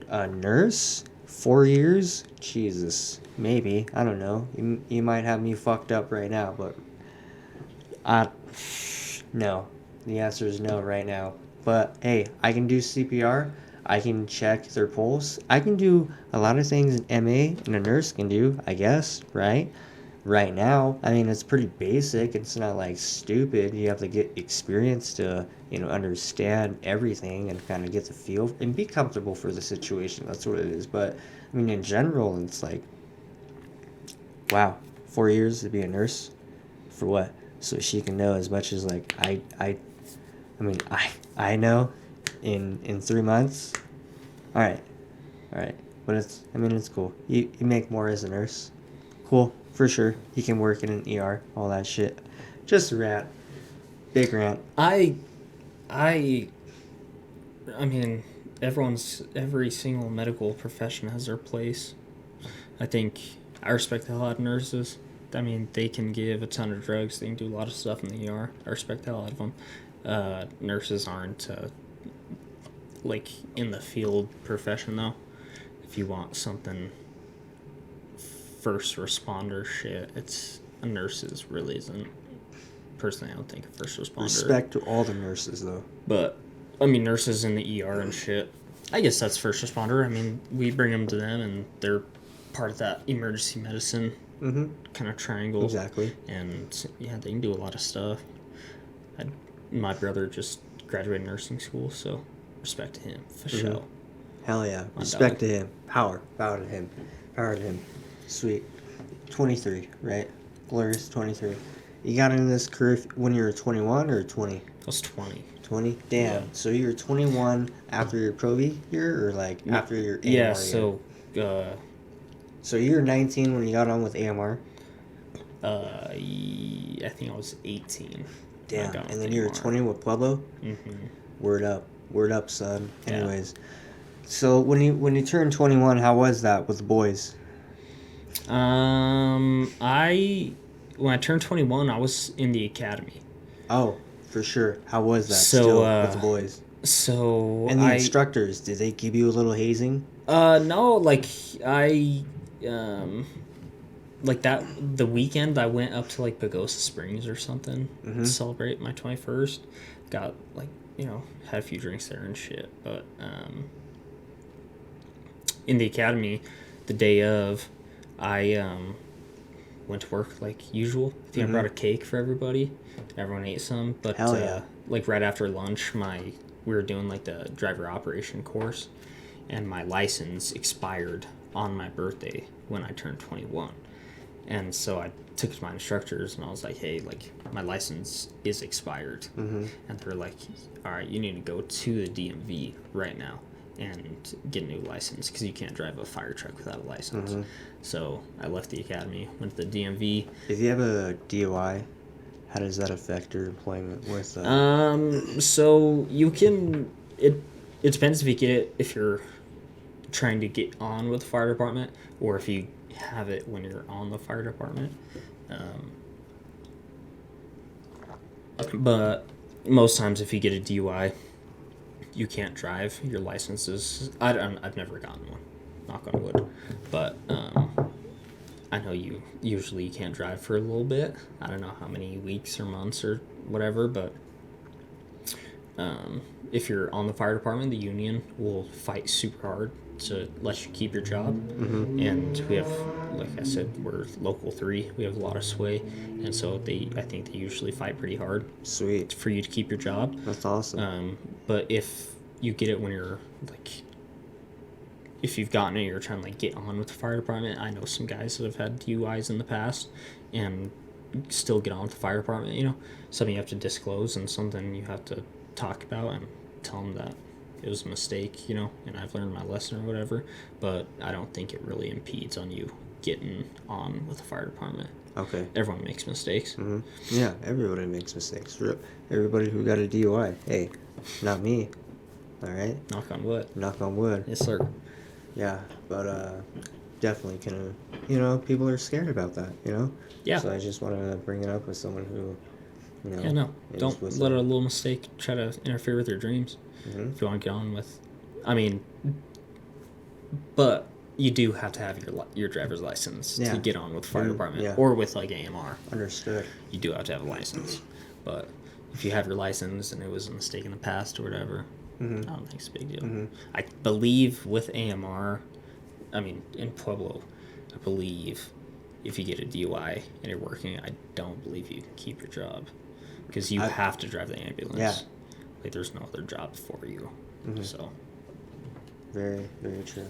A nurse? 4 years? Jesus. Maybe. I don't know. You might have me fucked up right now, but... No. The answer is no right now. But, hey, I can do CPR. I can check their pulse. I can do a lot of things an MA and a nurse can do, I guess, right? Right now, I mean, it's pretty basic. It's not, like, stupid. You have to get experience to, understand everything and kind of get the feel and be comfortable for the situation. That's what it is. But, I mean, in general, it's like, wow, 4 years to be a nurse? For what? So she can know as much as, like, I know in 3 months. All right, but it's cool. You make more as a nurse. Cool, for sure. You can work in an ER, all that shit. Just a rant, big rant. I mean, every single medical profession has their place. I think I respect the hell out of nurses. I mean, they can give a ton of drugs. They can do a lot of stuff in the ER. I respect the hell out of them. Nurses aren't, like, in the field profession, though. If you want something first responder shit, a nurses really isn't. Personally, I don't think a first responder. Respect to all the nurses, though. But, I mean, nurses in the ER and shit, I guess that's first responder. I mean, we bring them to them, and they're part of that emergency medicine kind of triangle. Exactly. And, yeah, they can do a lot of stuff. My brother just graduated nursing school, so respect to him, for sure. Hell yeah. Respect to him. Power to him. Power to him. Sweet. 23, right? Glorious 23. You got into this career when you were 21 or 20? I was 20. 20? Damn. Yeah. So you were 21 after your Proby year or like after your AMR year? So you were 19 when you got on with AMR? I think I was 18. Damn. And then you were 20 with Pueblo? Mm-hmm. Word up, son. Anyways. So when you turned 21, how was that with the boys? When I turned 21, I was in the academy. Oh, for sure. How was that still with the boys? And the instructors, did they give you a little hazing? No, like like that the weekend I went up to like Pagosa Springs or something to celebrate my 21st. Got like, had a few drinks there and shit, but in the academy the day of, I went to work like usual. I think I brought a cake for everybody. Everyone ate some, but like right after lunch, we were doing like the driver operation course, and my license expired on my birthday when I turned 21. And so I took it to my instructors and I was like, hey, like my license is expired. And they were like, all right, you need to go to the DMV right now and get a new license because you can't drive a fire truck without a license. So I left the academy, went to the DMV. If you have a DOI, how does that affect your employment with so you can, it depends if you get it if you're trying to get on with the fire department or if you have it when you're on the fire department. But most times if you get a DUI, you can't drive. Your license is... I've never gotten one, knock on wood. But I know you usually can't drive for a little bit. I don't know how many weeks or months or whatever, but if you're on the fire department, the union will fight super hard to let you keep your job. And we have, like I said, we're local 3. We have a lot of sway, and so I think they usually fight pretty hard. Sweet. For you to keep your job. That's awesome. But if you get it when you're like, if you've gotten it, you're trying to like get on with the fire department. I know some guys that have had DUIs in the past and still get on with the fire department. Something you have to disclose and something you have to talk about and tell them that it was a mistake, and I've learned my lesson or whatever. But I don't think it really impedes on you getting on with the fire department. Okay. Everyone makes mistakes. Yeah, everybody makes mistakes. Everybody who got a DUI. Hey, not me. All right? Knock on wood. Knock on wood. Yes, sir. Yeah, but definitely people are scared about that, Yeah. So I just want to bring it up with someone who, Yeah, no. Don't let a little mistake try to interfere with your dreams. If you want to get on with... but you do have to have your driver's license to get on with the fire department or with like AMR. Understood. You do have to have a license. But if you have your license and it was a mistake in the past or whatever, I don't think it's a big deal. I believe with AMR, in Pueblo, I believe if you get a DUI and you're working, I don't believe you can keep your job because you have to drive the ambulance. Yeah. Like there's no other job for you. So. Very, very true.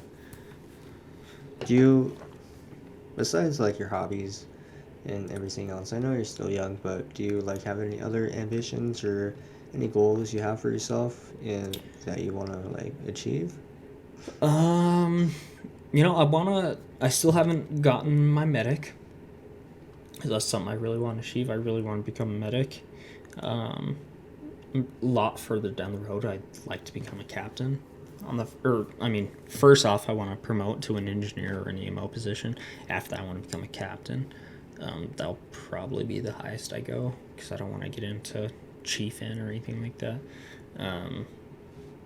Do you, besides like your hobbies and everything else, I know you're still young, but do you like have any other ambitions or any goals you have for yourself and that you want to like achieve? I still haven't gotten my medic. That's something I really want to achieve. I really want to become a medic. A lot further down the road, I'd like to become a captain. first off, I want to promote to an engineer or an EMO position. After that, I want to become a captain. That'll probably be the highest I go because I don't want to get into chief in or anything like that.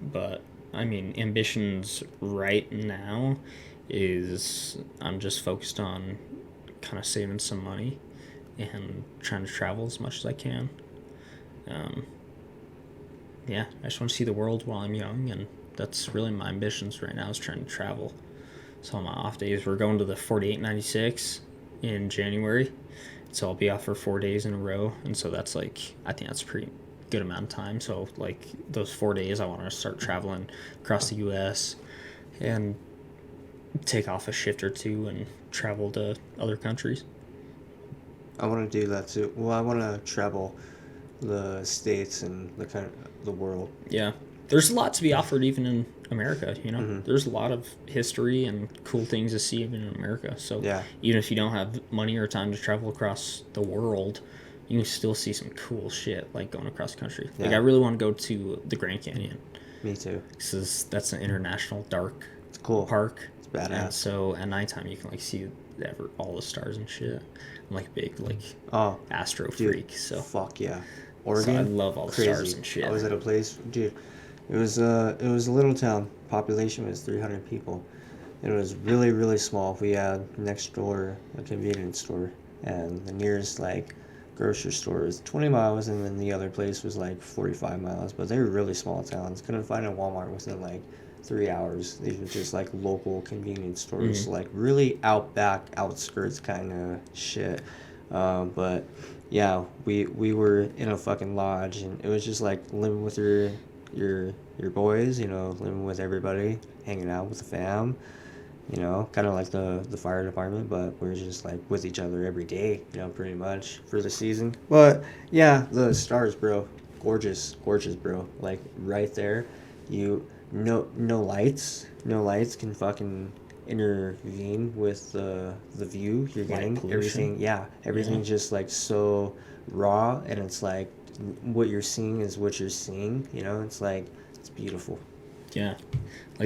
But I mean, ambitions right now is I'm just focused on kind of saving some money and trying to travel as much as I can. I just want to see the world while I'm young, and that's really my ambitions right now is trying to travel. So on my off days, we're going to the 4896 in January, so I'll be off for 4 days in a row, and so that's I think that's a pretty good amount of time. So those 4 days, I want to start traveling across the U.S. and take off a shift or two and travel to other countries. I want to do that too. Well, I want to travel the states and the world. Yeah, there's a lot to be offered even in America. There's a lot of history and cool things to see even in America. So even if you don't have money or time to travel across the world, you can still see some cool shit like going across country. I really want to go to the Grand Canyon. Me too. Because that's an international dark park. It's badass. And so at nighttime you can see all the stars and shit. I'm big astro freak. So fuck yeah. Oregon. So I love all the stars and shit. I was at a place, dude. It was a little town. Population was 300 people. It was really, really small. We had next door a convenience store, and the nearest grocery store was 20 miles, and then the other place was 45 miles. But they were really small towns. Couldn't find a Walmart within 3 hours. These were just local convenience stores, really outback, outskirts kind of shit. But yeah, we were in a fucking lodge, and it was just living with your boys, living with everybody, hanging out with the fam, kind of like the fire department, but we're just with each other every day, pretty much for the season. But yeah, the stars, bro, gorgeous, bro. Right there, no lights can fucking intervene with the view you're getting. Everything's just just raw, and it's what you're seeing is what you're seeing. It's beautiful. Yeah,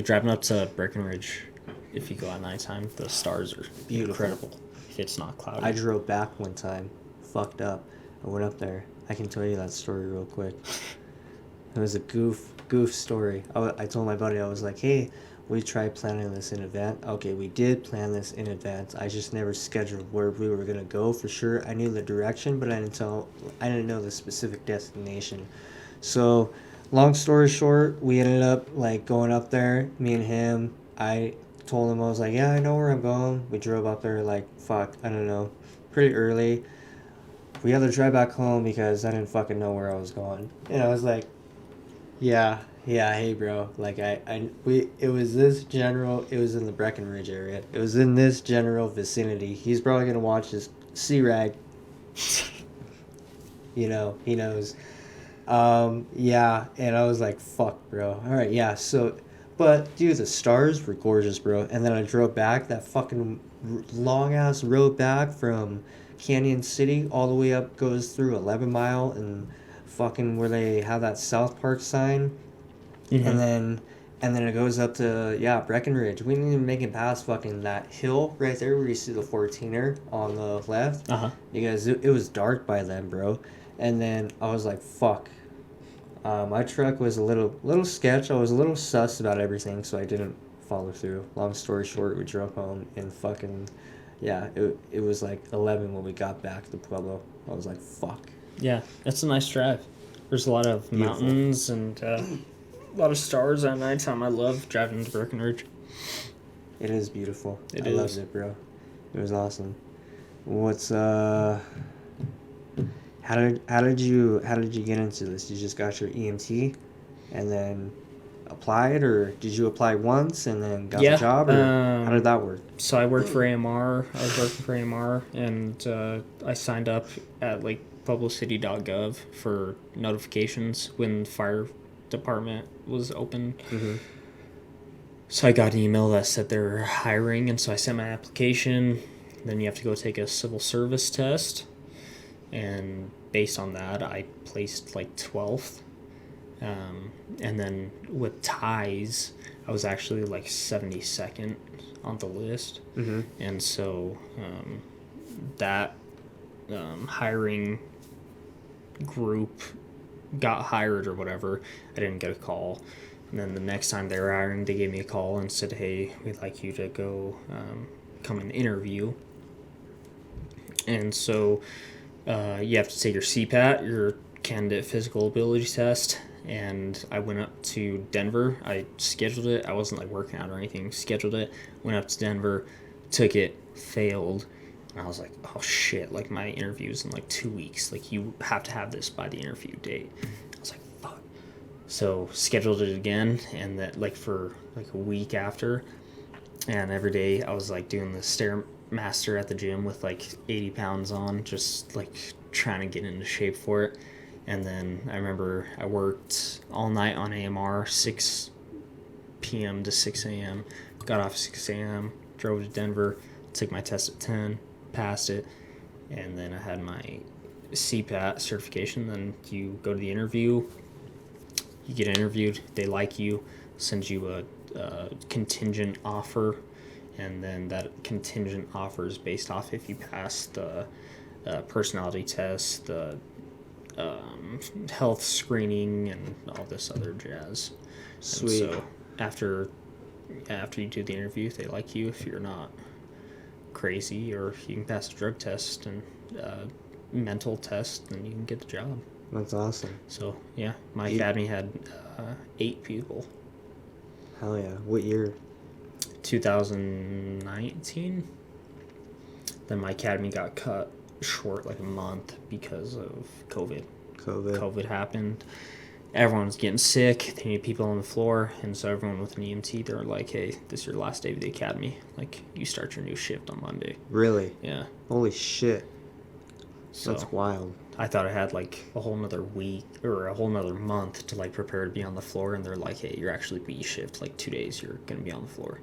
driving up to Breckenridge, if you go at nighttime, the stars are beautiful. Incredible if it's not cloudy. I drove back one time, fucked up. I went up there. I can tell you that story real quick. It was a goof story. I told my buddy, I was like, hey, we tried planning this in advance. Okay, we did plan this in advance. I just never scheduled where we were gonna go for sure. I knew the direction, but I didn't know the specific destination. So, long story short, we ended up going up there. Me and him. I told him, I was like, yeah, I know where I'm going. We drove up there I don't know, pretty early. We had to drive back home because I didn't fucking know where I was going. And I was like, yeah, hey bro, it was in the Breckenridge area. It was in this general vicinity. He's probably gonna watch this C-Rag. He knows. Yeah, and I was like, fuck bro. Alright, yeah, so, but dude, the stars were gorgeous, bro. And then I drove back that fucking long ass road back from Canyon City all the way up, goes through 11 Mile and fucking where they have that South Park sign. Mm-hmm. And then it goes up to Breckenridge. We didn't even make it past fucking that hill right there where you see the 14er on the left. Because it was dark by then, bro. And then I was like, fuck. My truck was a little sketch. I was a little sus about everything, so I didn't follow through. Long story short, we drove home and fucking it was 11 when we got back to Pueblo. I was like, fuck. Yeah, that's a nice drive. There's a lot of mountains and a lot of stars at nighttime. I love driving to Breckenridge. It is beautiful. I loved it, bro. It was awesome. What's how did you get into this? You just got your EMT and then applied, or did you apply once and then got the job, or how did that work? So I worked for AMR. I was working for AMR, and I signed up at PuebloCity.gov for notifications when the fire department was open. Mm-hmm. So I got an email that said they were hiring, and so I sent my application. Then you have to go take a civil service test, and based on that, I placed 12th. And then with ties, I was actually like 72nd on the list. Mm-hmm. And so that hiring group got hired or whatever. I didn't get a call. And then the next time they were hiring, they gave me a call and said, hey, we'd like you to go come and interview. And so you have to take your CPAT, your candidate physical ability test. And I went up to Denver. I scheduled it. I wasn't like working out or anything. Scheduled it. Went up to Denver, took it, failed. And I was like, oh shit, like my interview's in like 2 weeks. Like you have to have this by the interview date. I was like, fuck. So scheduled it again, and that like for like a week after. And every day I was like doing the Stairmaster at the gym with like 80 pounds on, just like trying to get into shape for it. And then I remember I worked all night on AMR, 6 p.m. to 6 a.m. Got off at 6 a.m., drove to Denver, took my test at 10, passed it, and then I had my CPAT certification. Then you go to the interview, you get interviewed, they like you, send you a contingent offer, and then that contingent offer is based off if you pass the personality test, the health screening, and all this other jazz. Sweet. And so after you do the interview, if they like you, if you're not crazy, or if you can pass a drug test and mental test, then you can get the job. That's awesome. So yeah, my academy had 8 people. Hell yeah. What year? 2019. Then my academy got cut short like a month because of COVID. COVID happened. Everyone was getting sick. They needed people on the floor, and so everyone with an EMT, they were like, "Hey, this is your last day of the academy. Like, you start your new shift on Monday." Really? Yeah. Holy shit. So that's wild. I thought I had like a whole nother week or a whole nother month to like prepare to be on the floor, and they're like, "Hey, you're actually B shift. Like 2 days, you're gonna be on the floor."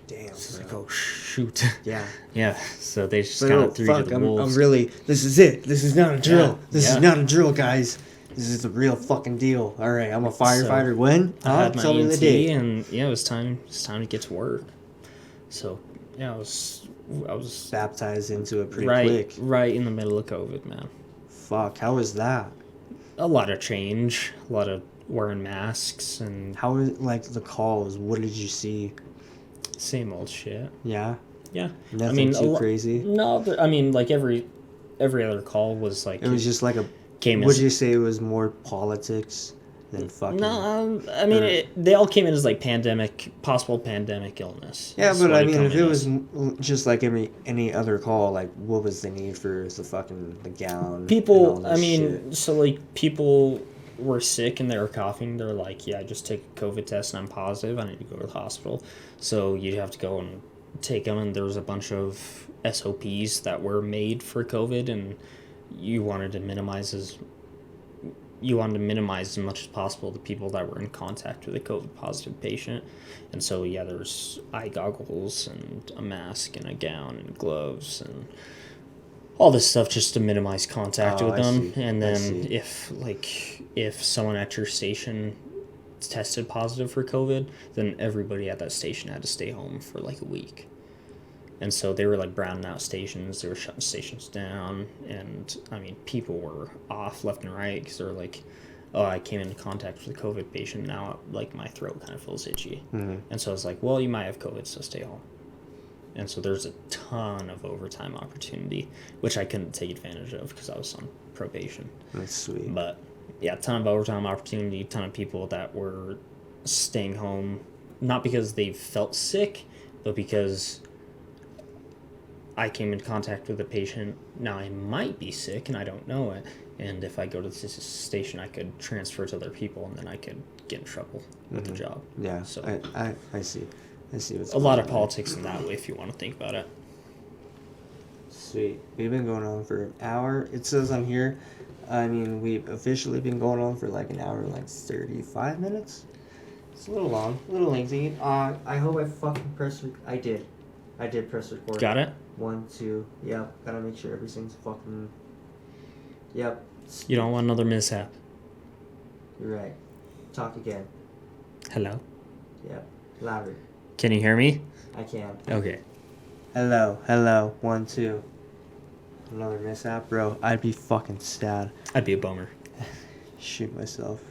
Damn. So it's like, oh shoot. Yeah. Yeah. So they just kind of threw you to the wolves. I'm really. This is it. This is not a drill. Yeah. This is not a drill, guys. This is the real fucking deal. All right, I'm a firefighter. So when? I had my Tell me the EMT, date. and yeah, it was time to get to work. So yeah, I was Baptized into it pretty quick. Right in the middle of COVID, man. Fuck. How was that? A lot of change, a lot of wearing masks, and How was like the calls? What did you see? same old shit. Yeah. Yeah. Nothing too crazy. No, I mean, like every other call was like It was just like a. Would you say it was more politics than fucking? No, I mean they all came in as like possible pandemic illness. Yeah, That's but what I it mean, come if in it as. was just like any other call, like what was the need for the gown? People, and all I this mean, shit? so like people were sick and they were coughing. They're like, yeah, I just took a COVID test and I'm positive. I need to go to the hospital. So you have to go and take them. And there was a bunch of SOPs that were made for COVID, and you wanted to minimize as much as possible the people that were in contact with a COVID positive patient. And so yeah, there was eye goggles and a mask and a gown and gloves and all this stuff just to minimize contact with them. And then if someone at your station tested positive for COVID, then everybody at that station had to stay home for like a week. And so they were like browning out stations. They were shutting stations down. And I mean, people were off left and right because they're like, oh, I came into contact with a COVID patient. Now, like, my throat kind of feels itchy. Mm-hmm. And so I was like, well, you might have COVID, so stay home. And so there's a ton of overtime opportunity, which I couldn't take advantage of because I was on probation. That's sweet. But yeah, a ton of overtime opportunity, a ton of people that were staying home, not because they felt sick, but because I came in contact with a patient. Now I might be sick and I don't know it. And if I go to this station, I could transfer to other people and then I could get in trouble with the job. Yeah, So I see. I see what's a lot of going on. politics in that way if you want to think about it. Sweet. We've been going on for an hour. It says on here, I mean, we've officially been going on for like an hour, like 35 minutes. It's a little long, a little lengthy. I hope I fucking pressed. I did press record. Got it? 1, 2. Yep. Gotta make sure everything's fucking. Yep. You don't want another mishap. You're right. Talk again. Hello? Yeah, louder. Can you hear me? I can. Okay. Hello, 1, 2. Another mishap, bro. I'd be fucking sad. I'd be a bummer. Shoot myself.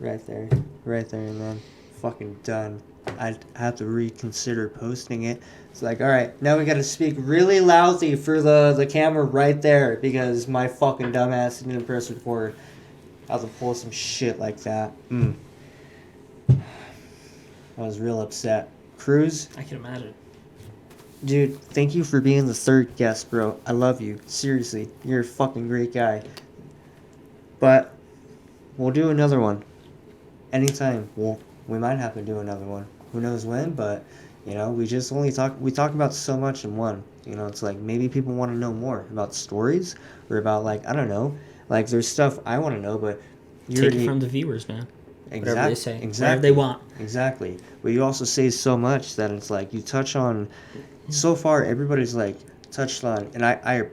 Right there, and then fucking done. I'd have to reconsider posting it. It's like, alright, now we gotta speak really loudly for the camera right there because my fucking dumbass didn't press record. I'll have to pull some shit like that. I was real upset. Cruz? I can imagine. Dude, thank you for being the third guest, bro. I love you. Seriously, you're a fucking great guy. But we'll do another one. Anytime. We might have to do another one. Who knows when, but we just only talk about so much in one. It's like maybe people want to know more about stories or about I don't know. There's stuff I want to know, but take it from the viewers, man. Whatever they say. Exactly. Whatever they want. Exactly. But you also say so much that it's like you touch on. So far, everybody's touched on, and I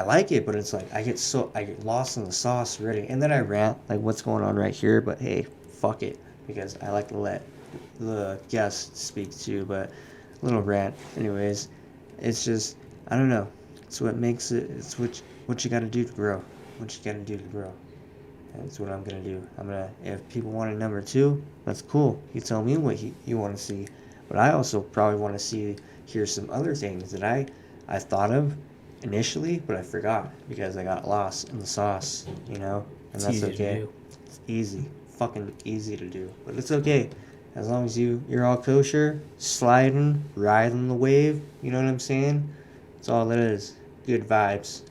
like it, but it's like I get lost in the sauce already, and then I rant what's going on right here. But hey, fuck it, because I like to let the guests speak too. But a little rant, anyways. It's just I don't know. It's what makes it. It's what you got to do to grow. What you got to do to grow. That's what I'm gonna do. If people want a number 2, that's cool. You tell me what you want to see, but I also probably want to hear some other things that I thought of initially, but I forgot because I got lost in the sauce. And that's okay. It's easy, fucking easy to do, but it's okay as long as you're all kosher, sliding, riding the wave. You know what I'm saying? That's all it is. Good vibes.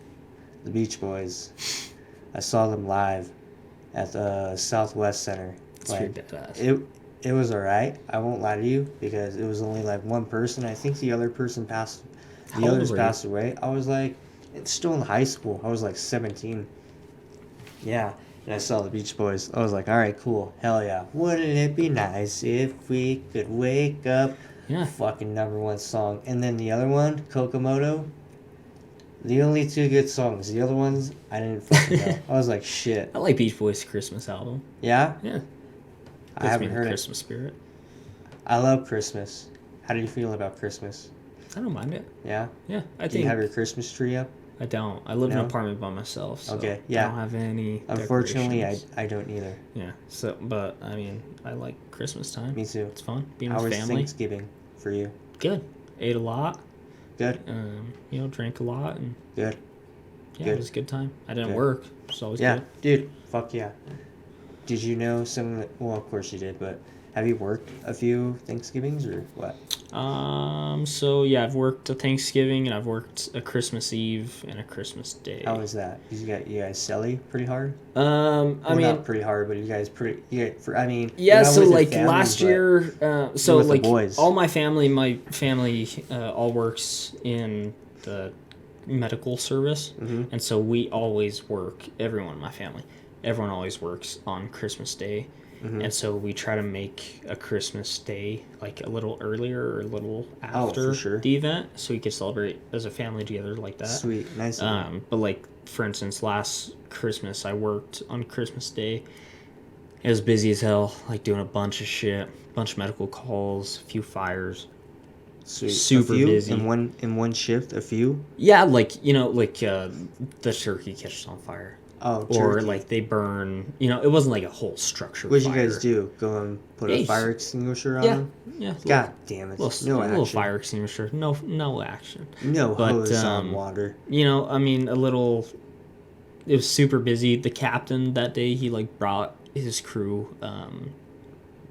The Beach Boys. I saw them live at the Southwest Center. It's pretty badass. It was alright. I won't lie to you because it was only one person. I think the other person passed. The others passed away. I was it's still in high school. I was 17. Yeah, and I saw the Beach Boys. I was like, alright, cool, hell yeah. Wouldn't it be nice if we could wake up? Yeah. Fucking number 1 song. And then the other one, Kokomoto. The only 2 good songs. The other ones, I didn't fucking know. I was like, shit. I like Beach Boys' Christmas album. Yeah? Yeah. I haven't heard Christmas spirit. I love Christmas. How do you feel about Christmas? I don't mind it. Yeah? Yeah, Do you have your Christmas tree up? I don't. I live in an apartment by myself, so okay, yeah. I don't have any Unfortunately, I don't either. Yeah, so, but, I like Christmas time. Me too. It's fun. Being How with was family. Thanksgiving for you? Good. Ate a lot. Good. Drank a lot. And good. Yeah, good. It was a good time. I didn't good. work. It's always good. Yeah, dude. Fuck yeah. Did you know well, of course you did, but have you worked a few Thanksgivings or what? So yeah, I've worked a Thanksgiving and I've worked a Christmas Eve and a Christmas Day. How was that? You guys selly pretty hard? Not pretty hard, but you guys pretty. Yeah. So family, last year, all my family all works in the medical service, and so we always work. Everyone in my family, everyone always works on Christmas Day. And so we try to make a Christmas Day a little earlier or a little after the event, so we can celebrate as a family together like that. Sweet, nice. But for instance, last Christmas I worked on Christmas Day. It was busy as hell, doing a bunch of shit, bunch of medical calls, a few fires. Sweet. Super busy. In one shift, a few. Yeah, the turkey catches on fire. Oh, or they burn. It wasn't a whole structure. What did you guys do? Go and put a fire extinguisher on them? Yeah. God damn it! No action. Little fire extinguisher. No action. No hose on water. A little. It was super busy. The captain that day, he brought his crew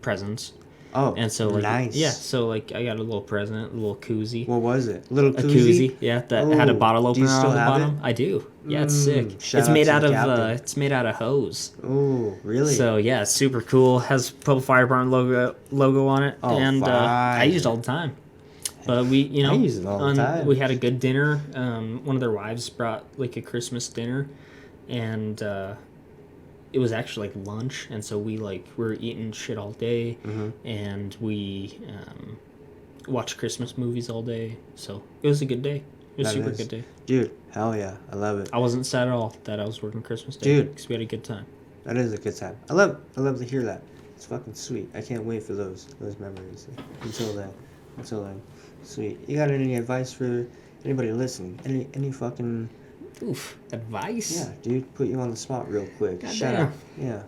presents. Oh, and so nice. Yeah, so I got a little present, a little koozie. What was it? A koozie? Yeah, that had a bottle opener on the bottom. It? I do. Yeah, it's sick. It's made out of hose. Oh, really? So yeah, it's super cool. Has Pueblo Fire Department logo on it, and I use it all the time. But we, I use it all the time. We had a good dinner. One of their wives brought a Christmas dinner, and it was actually lunch, and so we were eating shit all day, and we watched Christmas movies all day. So it was a good day. It was a super good day. Dude, hell yeah. I love it. I wasn't sad at all that I was working Christmas Day. Dude. Because we had a good time. That is a good time. I love to hear that. It's fucking sweet. I can't wait for those memories. Until then, sweet. You got any advice for anybody listening? Any fucking... Oof, advice? Yeah, dude, put you on the spot real quick. God Shout damn. out. Yeah.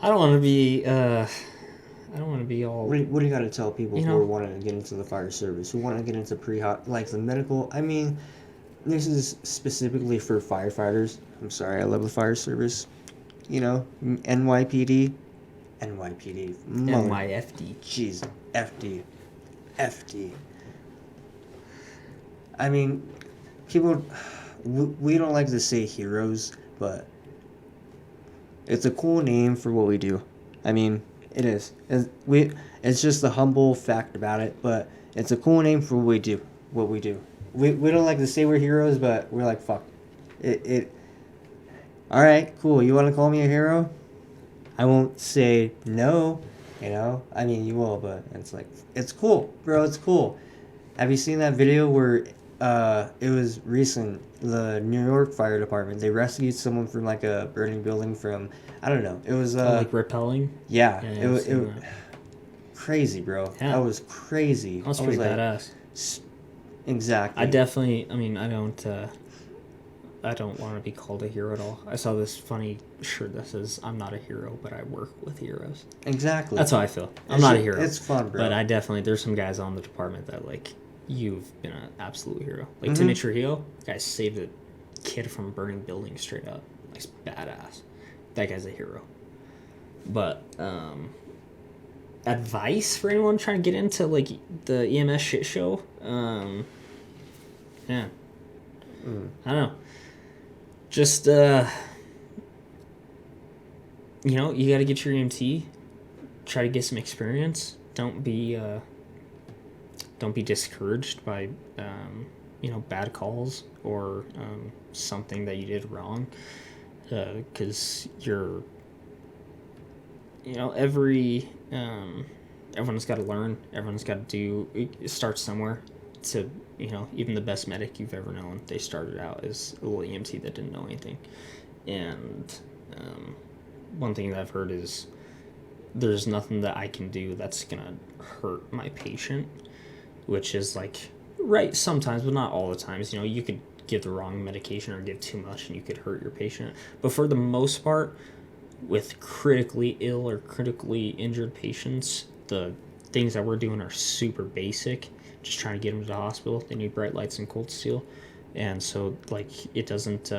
I don't want to be all... What do you got to tell people You who know? are wanting to get into the fire service, who want to get into like the medical? I mean, this is specifically for firefighters. I'm sorry, I love the fire service. You know, NYPD. NYFD. Jeez, FD. I mean, people, we don't like to say heroes, but it's a cool name for what we do. I mean, it is. It's just the humble fact about it, but it's a cool name for what we do. We don't like to say we're heroes, but we're like, fuck. All right, cool. You want to call me a hero? I won't say no, you know? I mean, you will, but it's like, it's cool, bro. It's cool. Have you seen that video where it was recent, the New York Fire Department, they rescued someone from like a burning building from, I don't know. It was like repelling? Yeah, Yeah, it was crazy, bro. Yeah. That was crazy. That was pretty badass. Exactly. I definitely, I mean, I don't want to be called a hero at all. I saw this funny shirt that says, "I'm not a hero, but I work with heroes." Exactly. That's how I feel. I'm not a hero. It's fun, bro. But I definitely, there's some guys on the department that, like, you've been an absolute hero. Like, Timmy Trujillo, that guy saved a kid from a burning building straight up. Like, he's badass. That guy's a hero. But, advice for anyone trying to get into, like, the EMS shit show? Yeah. I don't know. Just, you know, you got to get your EMT. Try to get some experience. Don't be discouraged by, you know, bad calls or something that you did wrong. Because you're, you know, everyone's got to learn. Everyone's got to start somewhere. To, you know, even the best medic you've ever known, they started out as a little EMT that didn't know anything. And one thing that I've heard is there's nothing that I can do that's gonna hurt my patient, which is like right sometimes, but not all the times. You know, you could give the wrong medication or give too much and you could hurt your patient. But for the most part, with critically ill or critically injured patients, the things that we're doing are super basic. Just trying to get them to the hospital. They need bright lights and cold steel. And so, like, it doesn't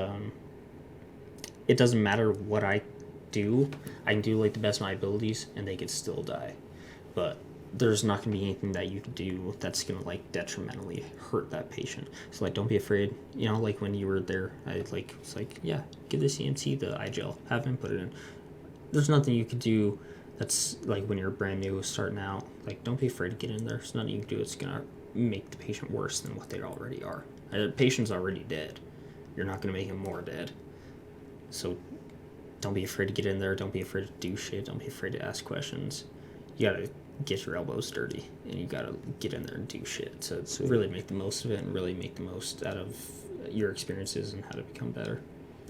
matter what I do. I can do, like, the best of my abilities, and they could still die. But there's not going to be anything that you can do that's going to, like, detrimentally hurt that patient. So, like, don't be afraid. You know, like, when you were there, it's like, yeah, give this EMT the eye gel. Have him put it in. There's nothing you could do that's, like, when you're brand new, starting out. Like, don't be afraid to get in there. There's nothing you can do. It's going to make the patient worse than what they already are. The patient's already dead. You're not going to make him more dead. So don't be afraid to get in there. Don't be afraid to do shit. Don't be afraid to ask questions. You got to get your elbows dirty, and you got to get in there and do shit to really make the most of it and really make the most out of your experiences and how to become better.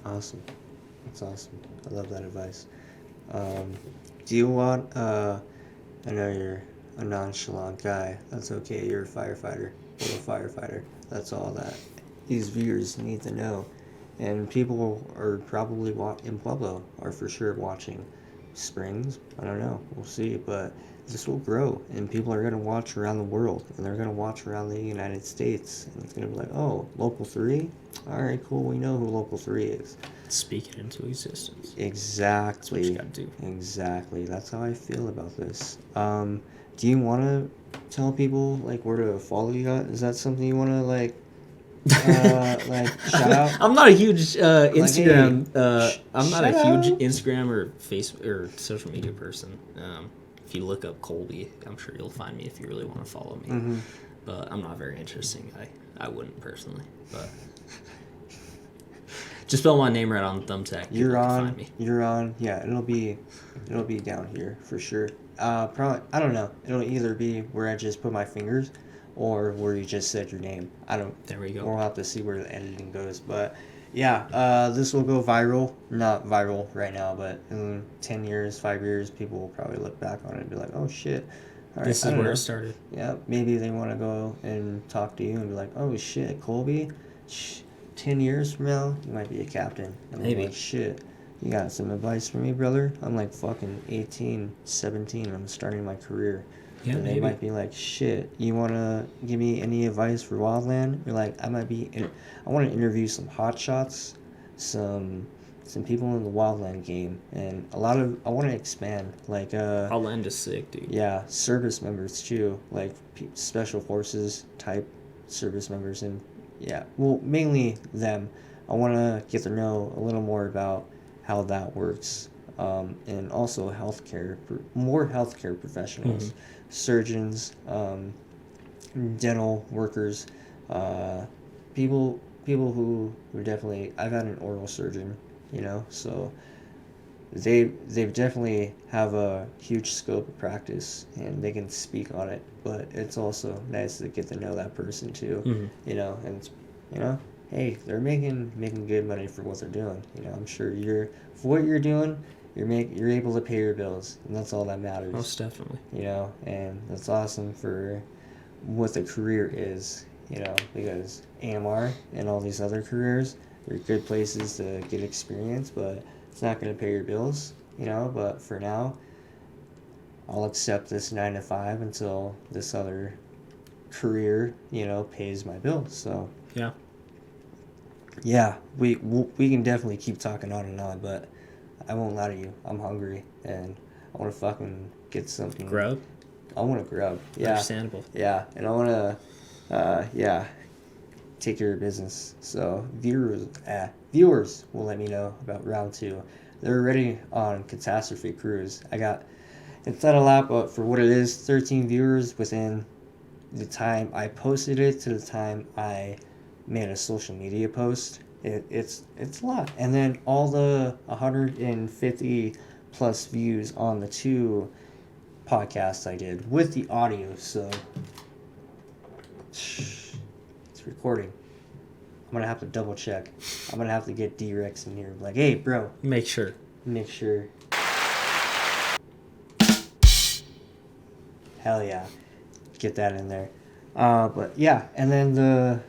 Awesome. That's awesome. I love that advice. Do you want, I know you're a nonchalant guy. That's okay. You're a firefighter. You're a firefighter. That's all that these viewers need to know. And people are probably in Pueblo are for sure watching. Springs, I don't know. We'll see. But this will grow, and people are going to watch around the world, and they're going to watch around the United States. And it's going to be like, oh, Local 3? All right, cool. We know who Local 3 is. Speak it into existence. Exactly. That's what you got to do. Exactly. That's how I feel about this. Do you want to tell people, like, where to follow you at? Is that something you want to, like shout out? I'm not a huge Instagram. Like, hey, I'm not a huge Instagram or Facebook or social media person. If you look up Coleby, I'm sure you'll find me if you really want to follow me. Mm-hmm. But I'm not very interesting. I wouldn't personally. But just spell my name right on the thumbtack. You're on. Find me. You're on. Yeah, it'll be down here for sure. Probably, I don't know. It'll either be where I just put my fingers, or where you just said your name. I don't. There we go. We'll have to see where the editing goes. But This will go viral. Not viral right now, but in 10 years, 5 years, people will probably look back on it and be like, oh shit. All right, This I is don't where know. it started. Yeah, maybe they want to go and talk to you and be like, oh shit, Coleby, 10 years from now, you might be a captain. And Maybe. I'm like, shit, you got some advice for me, brother? I'm like fucking 18, 17, and I'm starting my career. Yeah, And they maybe. might be like, shit, you want to give me any advice for wildland? You're like, I want to interview some hotshots, some people in the wildland game, and I want to expand, like, Outland is sick, dude. yeah, service members too, like special forces type service members, and yeah, well, mainly them. I want to get to know a little more about how that works, and also more healthcare professionals, surgeons, dental workers, uh, people who definitely. I've had an oral surgeon, so they've definitely have a huge scope of practice and they can speak on it, but it's also nice to get to know that person too. And it's, hey, they're making good money for what they're doing. I'm sure for what you're doing, you're able to pay your bills, and that's all that matters. Most definitely. And that's awesome for what the career is. Because AMR and all these other careers, they're good places to get experience, but it's not going to pay your bills, but for now, I'll accept this 9 to 5 until this other career, pays my bills. So, yeah, we can definitely keep talking on and on, but I won't lie to you. I'm hungry, and I want to fucking get something. Grub? I want to grub. Yeah. Understandable. Yeah, and I want to, take care of business. So viewers will let me know about round 2. They're already on Catastrophe Cruise. It's not a lot, but for what it is, 13 viewers within the time I posted it to the time I made a social media post. It's a lot. And then all the 150 plus views on the 2 podcasts I did with the audio. So it's recording. I'm going to have to double check. I'm going to have to get D-Rex in here. Like, hey, bro. Make sure. Hell yeah. Get that in there. But yeah, and then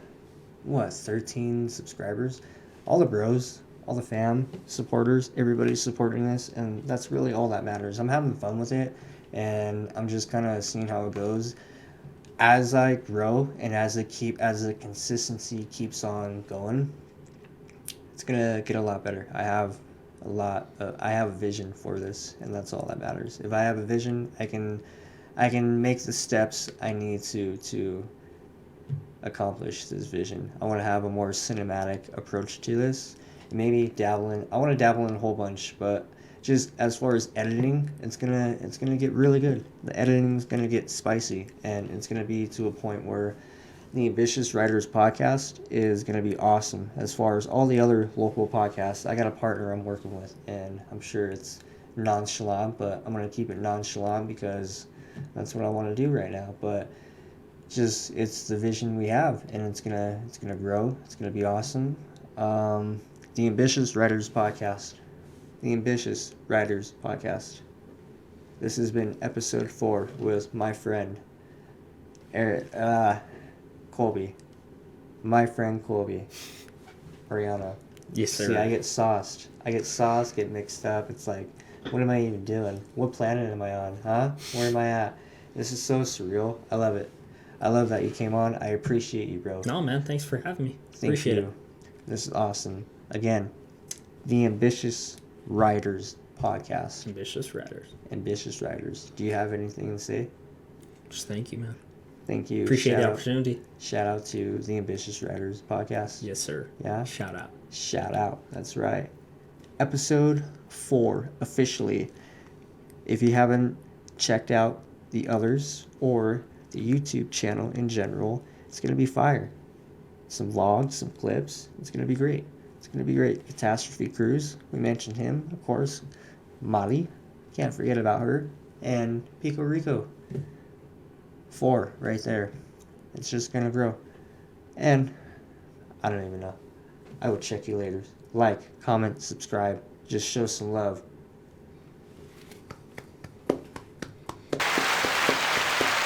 13 subscribers? All the bros, all the fam, supporters, everybody's supporting this, and that's really all that matters. I'm having fun with it, and I'm just kind of seeing how it goes. As I grow and as the consistency keeps on going, it's gonna get a lot better. I have a vision for this, and that's all that matters. If I have a vision, I can make the steps I need to accomplish this vision. I want to have a more cinematic approach to this. Maybe I want to dabble in a whole bunch, but just as far as editing, it's gonna get really good. The editing's gonna get spicy, and it's gonna be to a point where the Ambitious Writers podcast is gonna be awesome. As far as all the other local podcasts, I got a partner I'm working with, and I'm sure it's nonchalant, but I'm gonna keep it nonchalant because that's what I want to do right now. But it's the vision we have, and it's gonna grow. It's gonna be awesome. The Ambitious Writers podcast. The Ambitious Writers podcast. This has been episode 4 with my friend Coleby. My friend Coleby Arellano. Yes, sir. See, I get sauced, get mixed up. It's like, what am I even doing? What planet am I on, huh? Where am I at? This is so surreal. I love it. I love that you came on. I appreciate you, bro. No, man. Thanks for having me. Thank you. This is awesome. Again, the Ambitious Writers podcast. Ambitious Writers. Do you have anything to say? Just thank you, man. Thank you. Appreciate the opportunity. Shout out to the Ambitious Writers podcast. Yes, sir. Yeah? Shout out. That's right. Episode 4, officially. If you haven't checked out the others or the YouTube channel in general, it's going to be fire. Some vlogs, some clips. It's going to be great. Catastrophe Cruise. We mentioned him, of course. Molly. Can't forget about her. And Pico Rico. 4 right there. It's just going to grow. And I don't even know. I will check you later. Like, comment, subscribe. Just show some love.